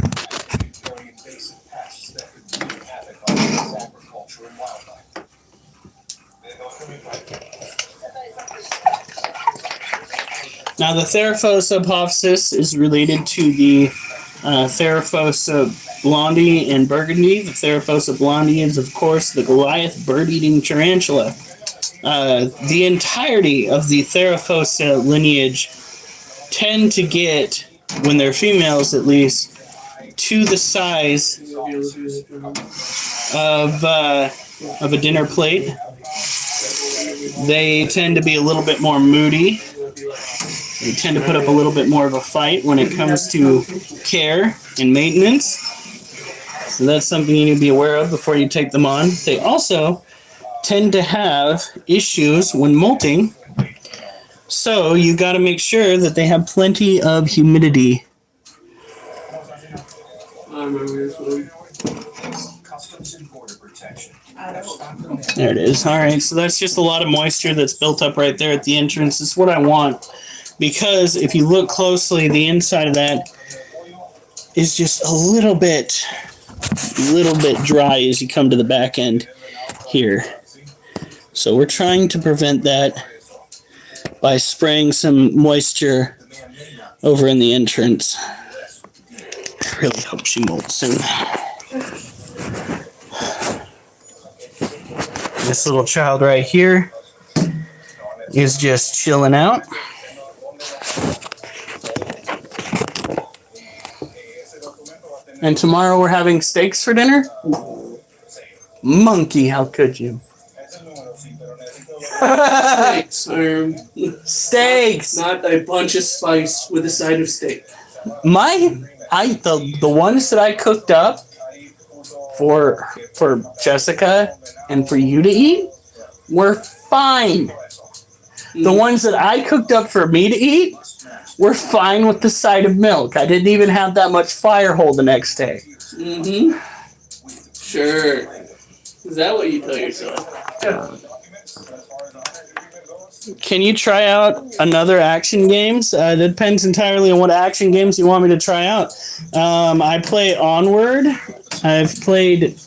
Now, the Theraphosa obopsis is related to the Theraphosa blondie and burgundy. The Theraphosa blondie is, of course, the Goliath bird-eating tarantula. The entirety of the Theraphosa lineage tend to get, when they're females at least, to the size of a dinner plate. They tend to be a little bit more moody. They tend to put up a little bit more of a fight when it comes to care and maintenance. So that's something you need to be aware of before you take them on. They also tend to have issues when molting. So you got to make sure that they have plenty of humidity.
I remember this one.
There it is. All right, so that's just a lot of moisture that's built up right there at the entrance. It's what I want. Because if you look closely, the inside of that is just a little bit dry as you come to the back end here. So we're trying to prevent that by spraying some moisture over in the entrance. I really hope she molts soon. This little child right here is just chilling out. And tomorrow we're having steaks for dinner? Monkey, how could you? Steaks!
Not a bunch of spice with a side of steak.
The ones that I cooked up for Jessica and for you to eat were fine. The ones that I cooked up for me to eat were fine with the side of milk. I didn't even have that much fire hole the next day.
Mm-hmm. Sure. Is that what you tell yourself?
Can you try out another action games? It depends entirely on what action games you want me to try out. I play Onward. I've played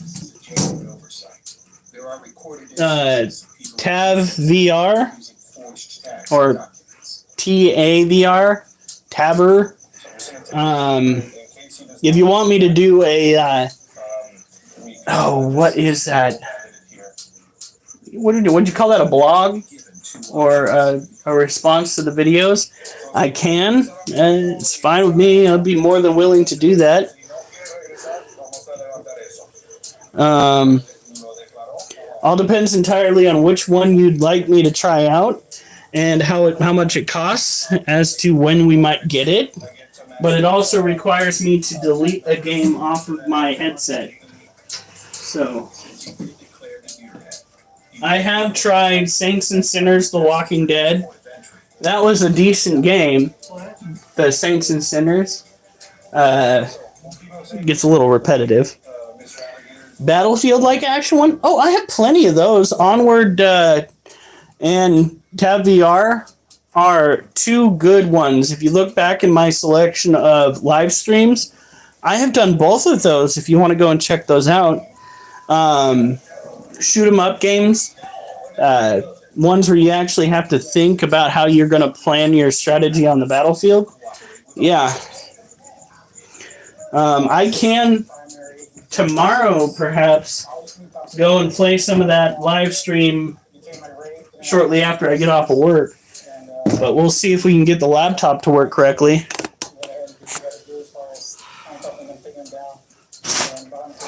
TAV VR or TAVR, TAVR. If you want me to do a what is that? Would you call that, a blog or a response to the videos? I can. It's fine with me. I'll be more than willing to do that. All depends entirely on which one you'd like me to try out and how much it costs as to when we might get it. But it also requires me to delete a game off of my headset. So I have tried Saints and Sinners: The Walking Dead. That was a decent game.
What?
The Saints and Sinners. Gets a little repetitive. Battlefield-like action one? Oh, I have plenty of those. Onward and Tab VR are two good ones. If you look back in my selection of live streams, I have done both of those if you want to go and check those out. Shoot 'em up games. Ones where you actually have to think about how you're going to plan your strategy on the battlefield. Yeah. I can tomorrow perhaps go and play some of that live stream shortly after I get off of work. But we'll see if we can get the laptop to work correctly.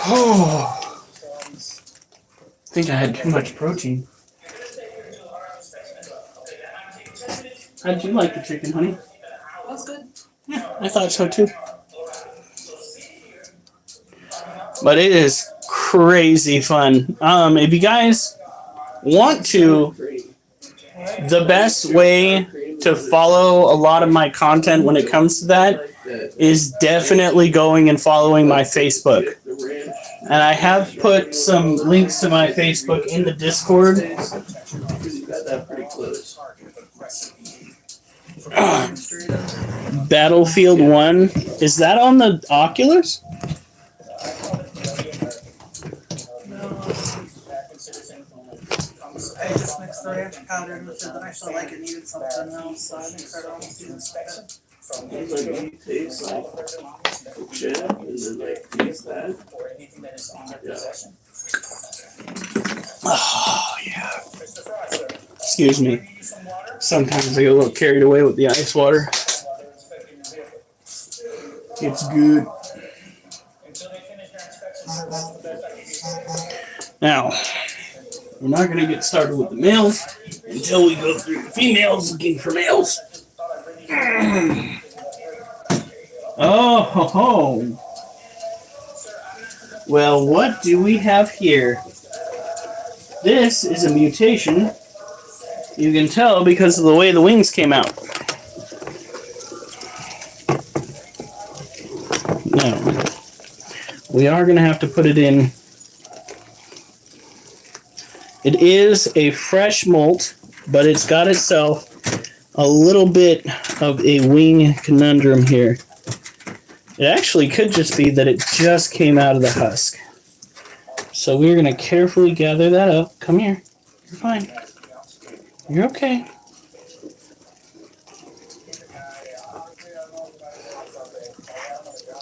Oh, I think I had too much protein. How'd you like the chicken, honey?
That's good.
Yeah, I thought so too. But it is crazy fun. If you guys want to, the best way to follow a lot of my content when it comes to that is definitely going and following my Facebook. And I have put some links to my Facebook in the Discord. Battlefield 1. Is that on the Oculus?
I just mixed the ranch powder with it, but I felt like it needed something else, so I mixed it all together.
Tastes like shit, and then like taste that.
Oh, yeah. Excuse me. Sometimes I get a little carried away with the ice water. It's good. Now, we're not going to get started with the males until we go through the females looking for males. Oh, ho, ho. Well, what do we have here? This is a mutation. You can tell because of the way the wings came out. Now, we are going to have to put it in. It is a fresh molt, but it's got itself a little bit of a wing conundrum here. It actually could just be that it just came out of the husk. So we're going to carefully gather that up. Come here. You're fine. You're okay.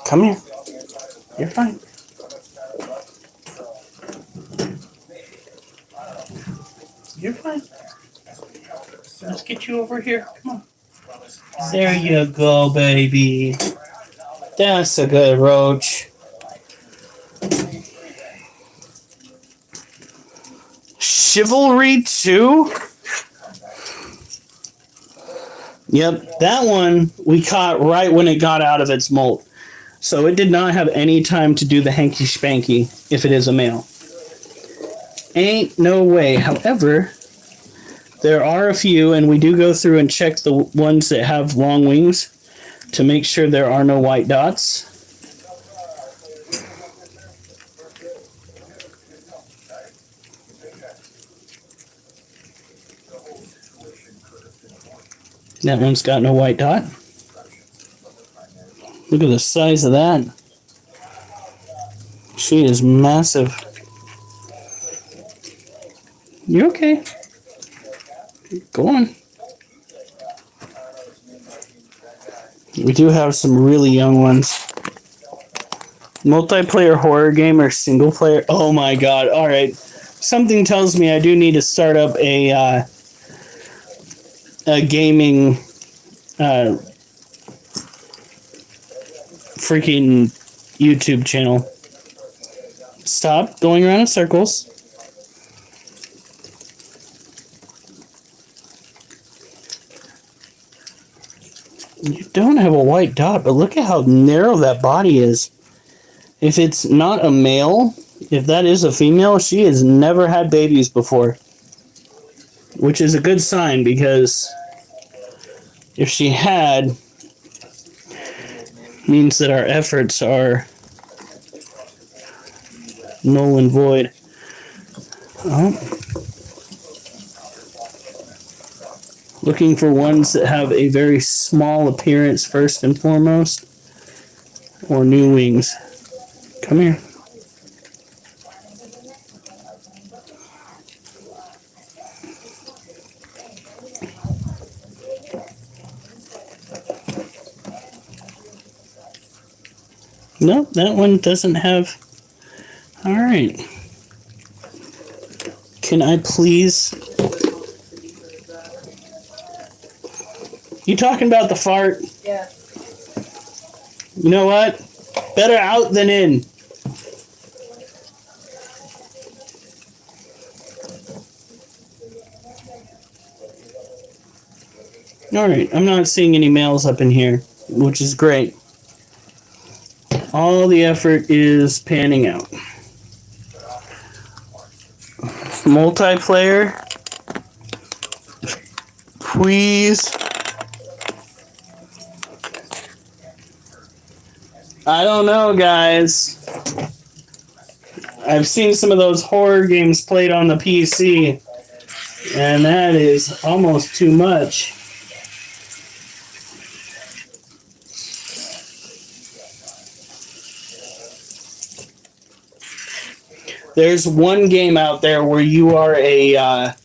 Come here. You're fine. You're fine. Let's get you over here. Come on. There you go, baby. That's a good roach. Chivalry 2? Yep, that one we caught right when it got out of its molt. So it did not have any time to do the hanky spanky if it is a male. Ain't no way. However, there are a few, and we do go through and check the ones that have long wings to make sure there are no white dots. That one's got no white dot. Look at the size of that. She is massive. You okay? Go on. We do have some really young ones. Multiplayer horror game or single player? Oh my god. Alright. Something tells me I do need to start up a gaming freaking YouTube channel. Stop going around in circles. You don't have a white dot, but look at how narrow that body is. If it's not a male, if that is a female, she has never had babies before. which is a good sign because if she had, means that our efforts are null and void. Oh. Looking for ones that have a very small appearance first and foremost, or new wings. Come here. Nope, that one doesn't have. All right. Can I please? You talking about the fart?
Yeah.
You know what? Better out than in. All right, I'm not seeing any males up in here, which is great. All the effort is panning out. Multiplayer. Please. I don't know, guys. I've seen some of those horror games played on the PC, and that is almost too much. There's one game out there where you are a,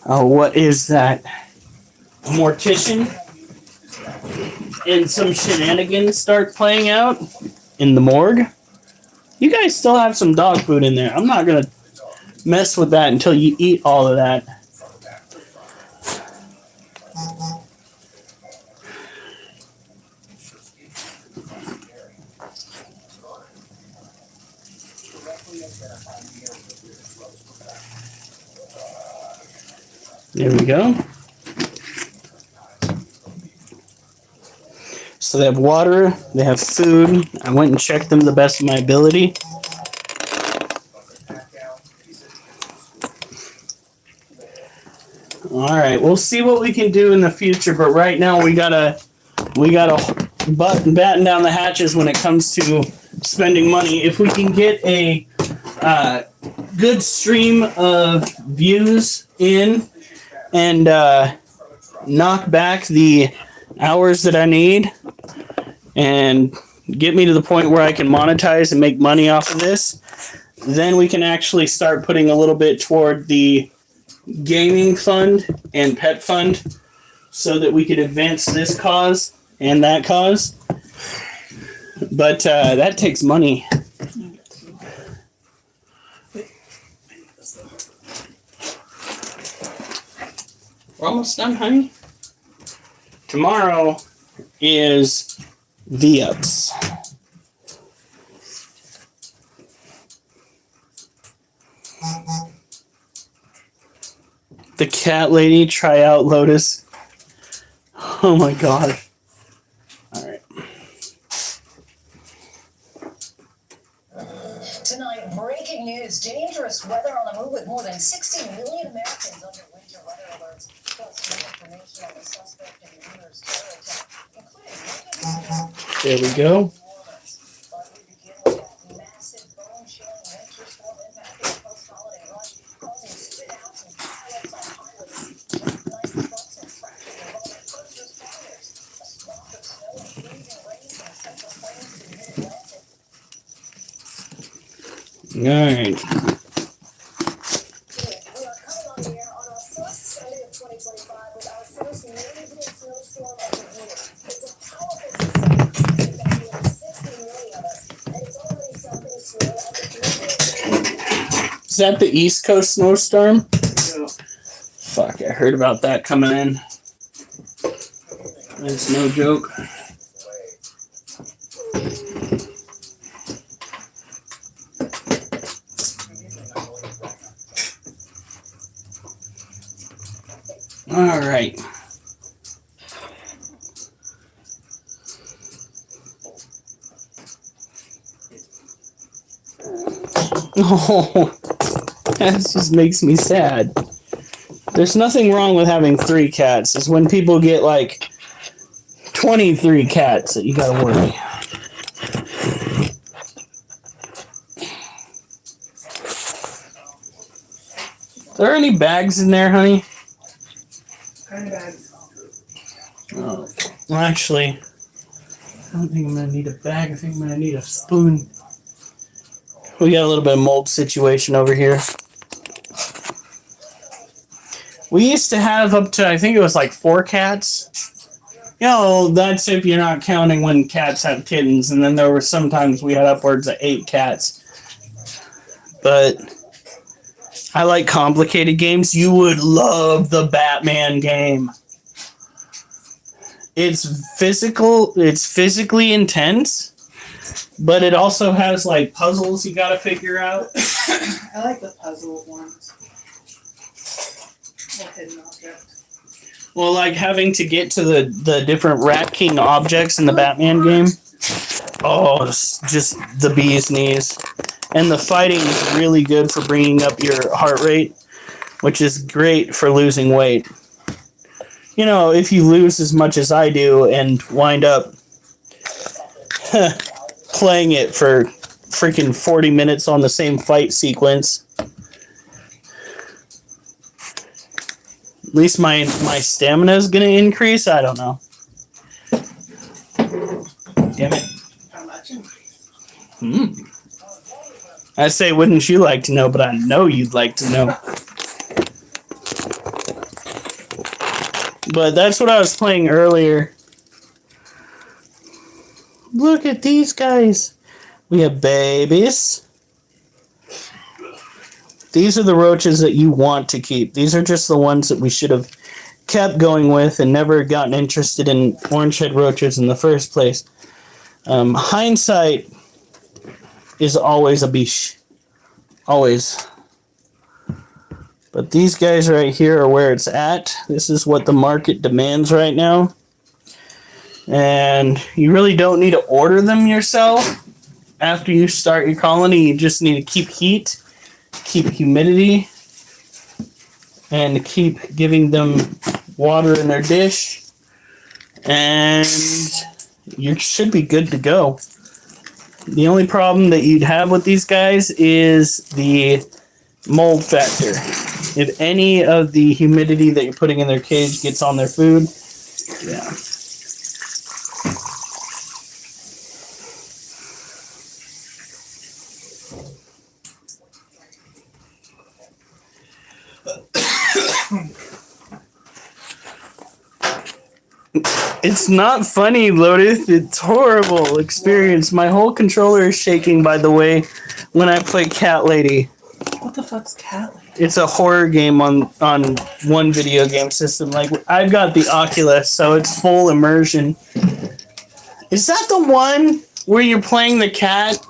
what is that? A mortician? And some shenanigans start playing out in the morgue. You guys still have some dog food in there. I'm not going to mess with that until you eat all of that. There we go. So they have water, they have food. I went and checked them to the best of my ability. All right, we'll see what we can do in the future, but right now we gotta batten down the hatches when it comes to spending money. If we can get a good stream of views in and knock back the hours that I need and get me to the point where I can monetize and make money off of this, then we can actually start putting a little bit toward the gaming fund and pet fund so that we could advance this cause and that cause. But that takes money. We're almost done, honey. Tomorrow is V-Ups. The cat lady, try out Lotus. Oh my god. Alright.
Tonight, breaking news. Dangerous weather on the move with more than 60 million Americans under winter weather alerts. Plus, more information on the suspect in the owner's terror attack, including
There we go.
but we begin with that massive bone-chilling winter storm impacting the post-holiday rush, causing spit-outs and pileups on highways. Night trucks and tractors involving first responders. A swath of snow and freezing rain from the Central Plains to the Mid-Atlantic.
Alright.
We are coming on the air on our first Sunday of 2025 with our first major snowstorm of the year. It's a powerful system. It's got nearly 60 million of us, and it's already dumping snow at the Canadian.
Is that the East Coast snowstorm?
Yeah.
Fuck, I heard about that coming in. That's no joke. Alright. Oh, that just makes me sad. That There's nothing wrong with having 3 cats. It's when people get like 23 cats that you gotta worry. Are there any bags in there, honey?
Kind of bad.
Oh. Well, actually, I don't think I'm gonna need a bag. I think I'm gonna need a spoon. We got a little bit of mold situation over here. We used to have up to, I think it was like 4 cats. You know, that's if you're not counting when cats have kittens. And then there were sometimes we had upwards of 8 cats. But I like complicated games. You would love the Batman game. It's physically intense, but it also has like puzzles you gotta figure out.
I like the puzzle ones. Or hidden object.
Well, like having to get to the different Rat King objects in the Batman game. Oh, it's just the bee's knees. And the fighting is really good for bringing up your heart rate, which is great for losing weight. You know, if you lose as much as I do and wind up playing it for freaking 40 minutes on the same fight sequence, at least my stamina is going to increase. I don't know. Damn it.
How much increase?
I say, wouldn't you like to know, but I know you'd like to know. But that's what I was playing earlier. Look at these guys. We have babies. These are the roaches that you want to keep. These are just the ones that we should have kept going with and never gotten interested in orange head roaches in the first place. Hindsight is always a biche. Always. But these guys right here are where it's at. This is what the market demands right now. And you really don't need to order them yourself after you start your colony. You just need to keep heat, keep humidity, and keep giving them water in their dish. And you should be good to go. The only problem that you'd have with these guys is the mold factor. If any of the humidity that you're putting in their cage gets on their food, yeah. It's not funny, Lotus. It's horrible experience. My whole controller is shaking, by the way, when I play Cat Lady.
What the fuck's Cat Lady?
It's a horror game on one video game system. Like, I've got the Oculus, so it's full immersion. Is that the one where you're playing the cat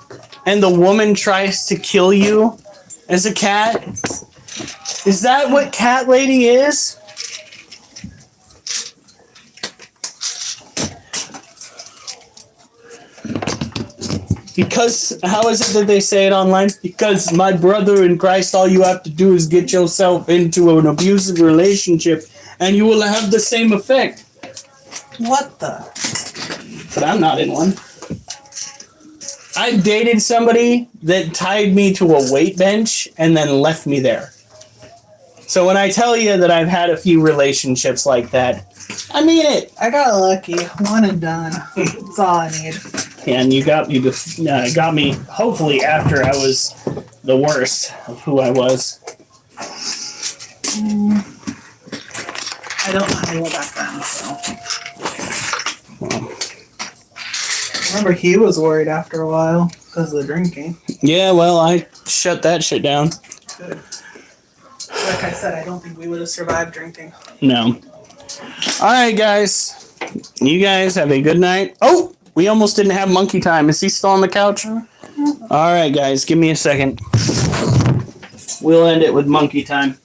and the woman tries to kill you as a cat? Is that what Cat Lady is? Because, how is it that they say it online? Because, my brother in Christ, all you have to do is get yourself into an abusive relationship and you will have the same effect.
What the?
But I'm not in one. I dated somebody that tied me to a weight bench and then left me there. So when I tell you that I've had a few relationships like that, I mean it.
I got lucky. One and done. That's all I need.
And you got me hopefully after I was the worst of who I was.
I don't know how to go back then, so.
Well,
Remember, he was worried after a while because of the drinking.
yeah, well, I shut that shit down.
Good. Like I said, I don't think we would have survived drinking.
No. All right, guys. You guys have a good night. Oh, we almost didn't have monkey time. Is he still on the couch? All right, guys. Give me a second. We'll end it with monkey time.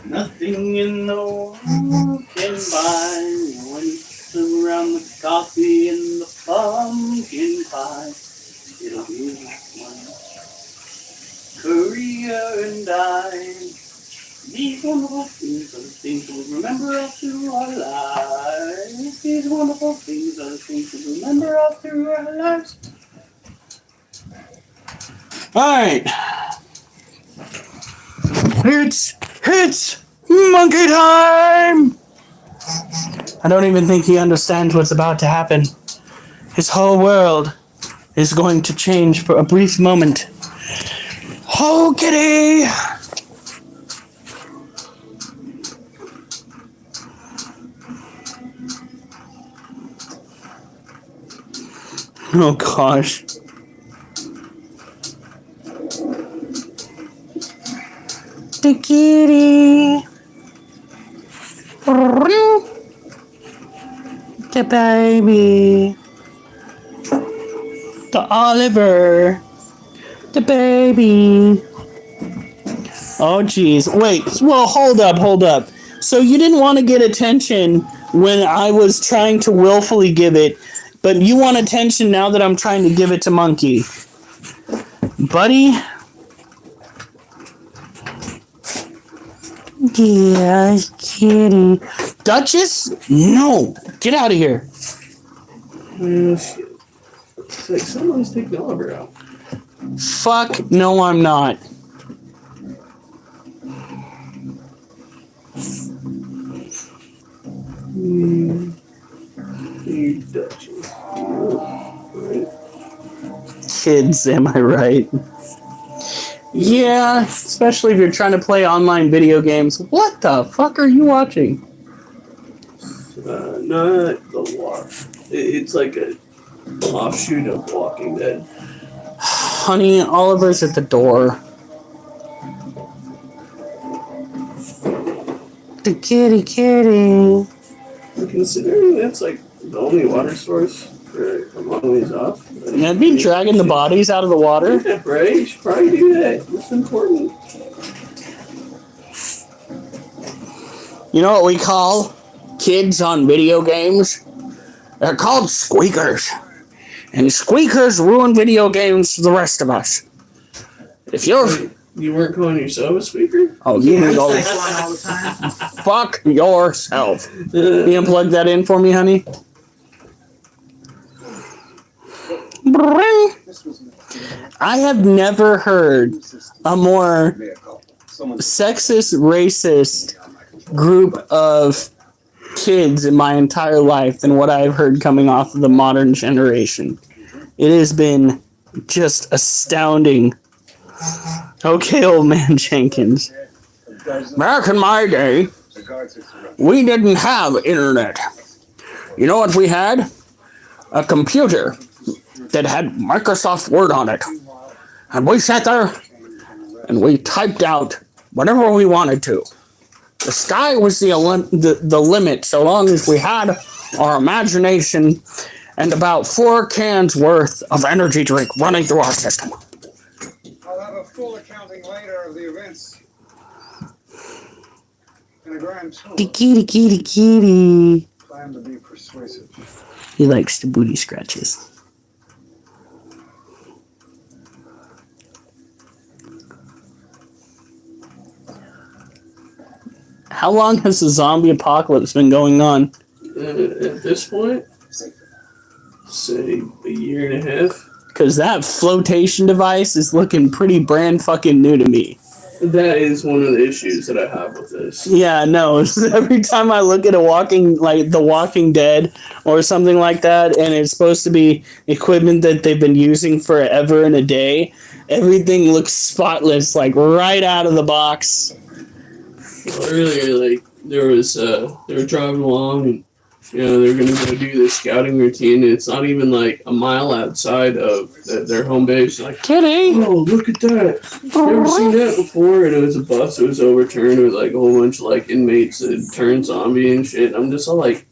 Nothing in the world can buy once around the coffee and the pumpkin pie. It'll be one Korea and I.
wonderful things are the things we'll remember all through our lives. These wonderful things are the things we'll remember all through our lives.
Alright. It's monkey time! I don't even think he understands what's about to happen. His whole world is going to change for a brief moment. Oh, kitty! Oh gosh. The kitty. The baby. The Oliver. The baby. Oh jeez. Wait. Well, hold up. So you didn't want to get attention when I was trying to willfully give it, but you want attention now that I'm trying to give it to Monkey. Buddy? Yeah, kitty. Duchess? No. Get out of here.
Oh, shit. It's like someone's taking Oliver out.
Fuck, no, I'm not.
You Duchess. Right.
Kids, am I right? Yeah, especially if you're trying to play online video games. What the fuck are you watching?
Not The Walk. It's like a offshoot of Walking Dead.
Honey, Oliver's at the door. The kitty.
Considering that's like the only water source for a long ways off.
That'd be dragging the bodies out of the water.
Yeah, right? You should probably do that. That's important.
You know what we call kids on video games? They're called squeakers. And squeakers ruin video games for the rest of us. If you're...
You weren't calling yourself a squeaker?
Oh, you need
All
to
the time.
fuck yourself. Can you unplug that in for me, honey? I have never heard a more sexist, racist group of kids in my entire life than what I've heard coming off of the modern generation. It has been just astounding. Okay, old man Jenkins. Back in my day, we didn't have internet. You know what we had? A computer that had Microsoft Word on it. And we sat there and we typed out whatever we wanted to. The sky was the limit so long as we had our imagination and about 4 cans worth of energy drink running through our system.
I'll have a full accounting later of the events. In a grand tour.
The kitty.
Plan to be persuasive.
He likes the booty scratches. How long has the zombie apocalypse been going on?
At this point, say a year and a half.
Because that flotation device is looking pretty brand fucking new to me.
That is one of the issues that I have with this.
Yeah, no. Every time I look at The Walking Dead or something like that, and it's supposed to be equipment that they've been using forever and a day, everything looks spotless, like right out of the box.
Well, earlier, they were driving along and, they were going to go do this scouting routine, and it's not even like a mile outside of their home base. Like,
Kitty!
oh, look at that. Never seen that before. And it was a bus that was overturned with like a whole bunch of inmates that had turned zombie and shit. I'm just all like,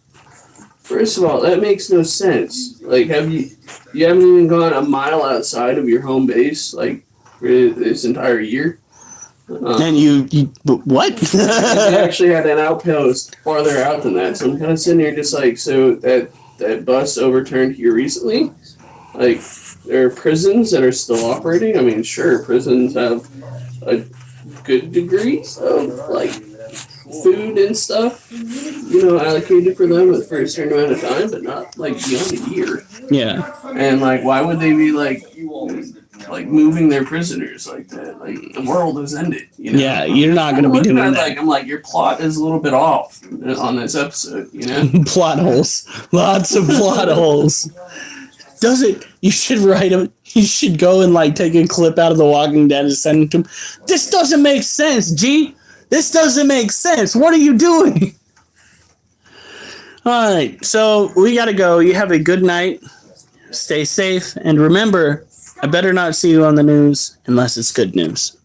first of all, that makes no sense. Like, you haven't even gone a mile outside of your home base, for this entire year?
And you what?
They actually had an outpost farther out than that. So I'm kind of sitting here just so that bus overturned here recently. There are prisons that are still operating. I mean, sure, prisons have a good degree of, food and stuff, allocated for them for a certain amount of time, but not like beyond a year.
Yeah.
And like, why would they be like moving their prisoners like that? Like the world has ended.
Yeah, you're not going to be doing that.
I'm like, your plot is a little bit off on this episode.
Plot holes. Lots of plot holes. You should write them. You should go and like take a clip out of The Walking Dead and send it to him. This doesn't make sense, G. This doesn't make sense. What are you doing? All right, so we got to go. You have a good night. Stay safe. And remember, I better not see you on the news unless it's good news.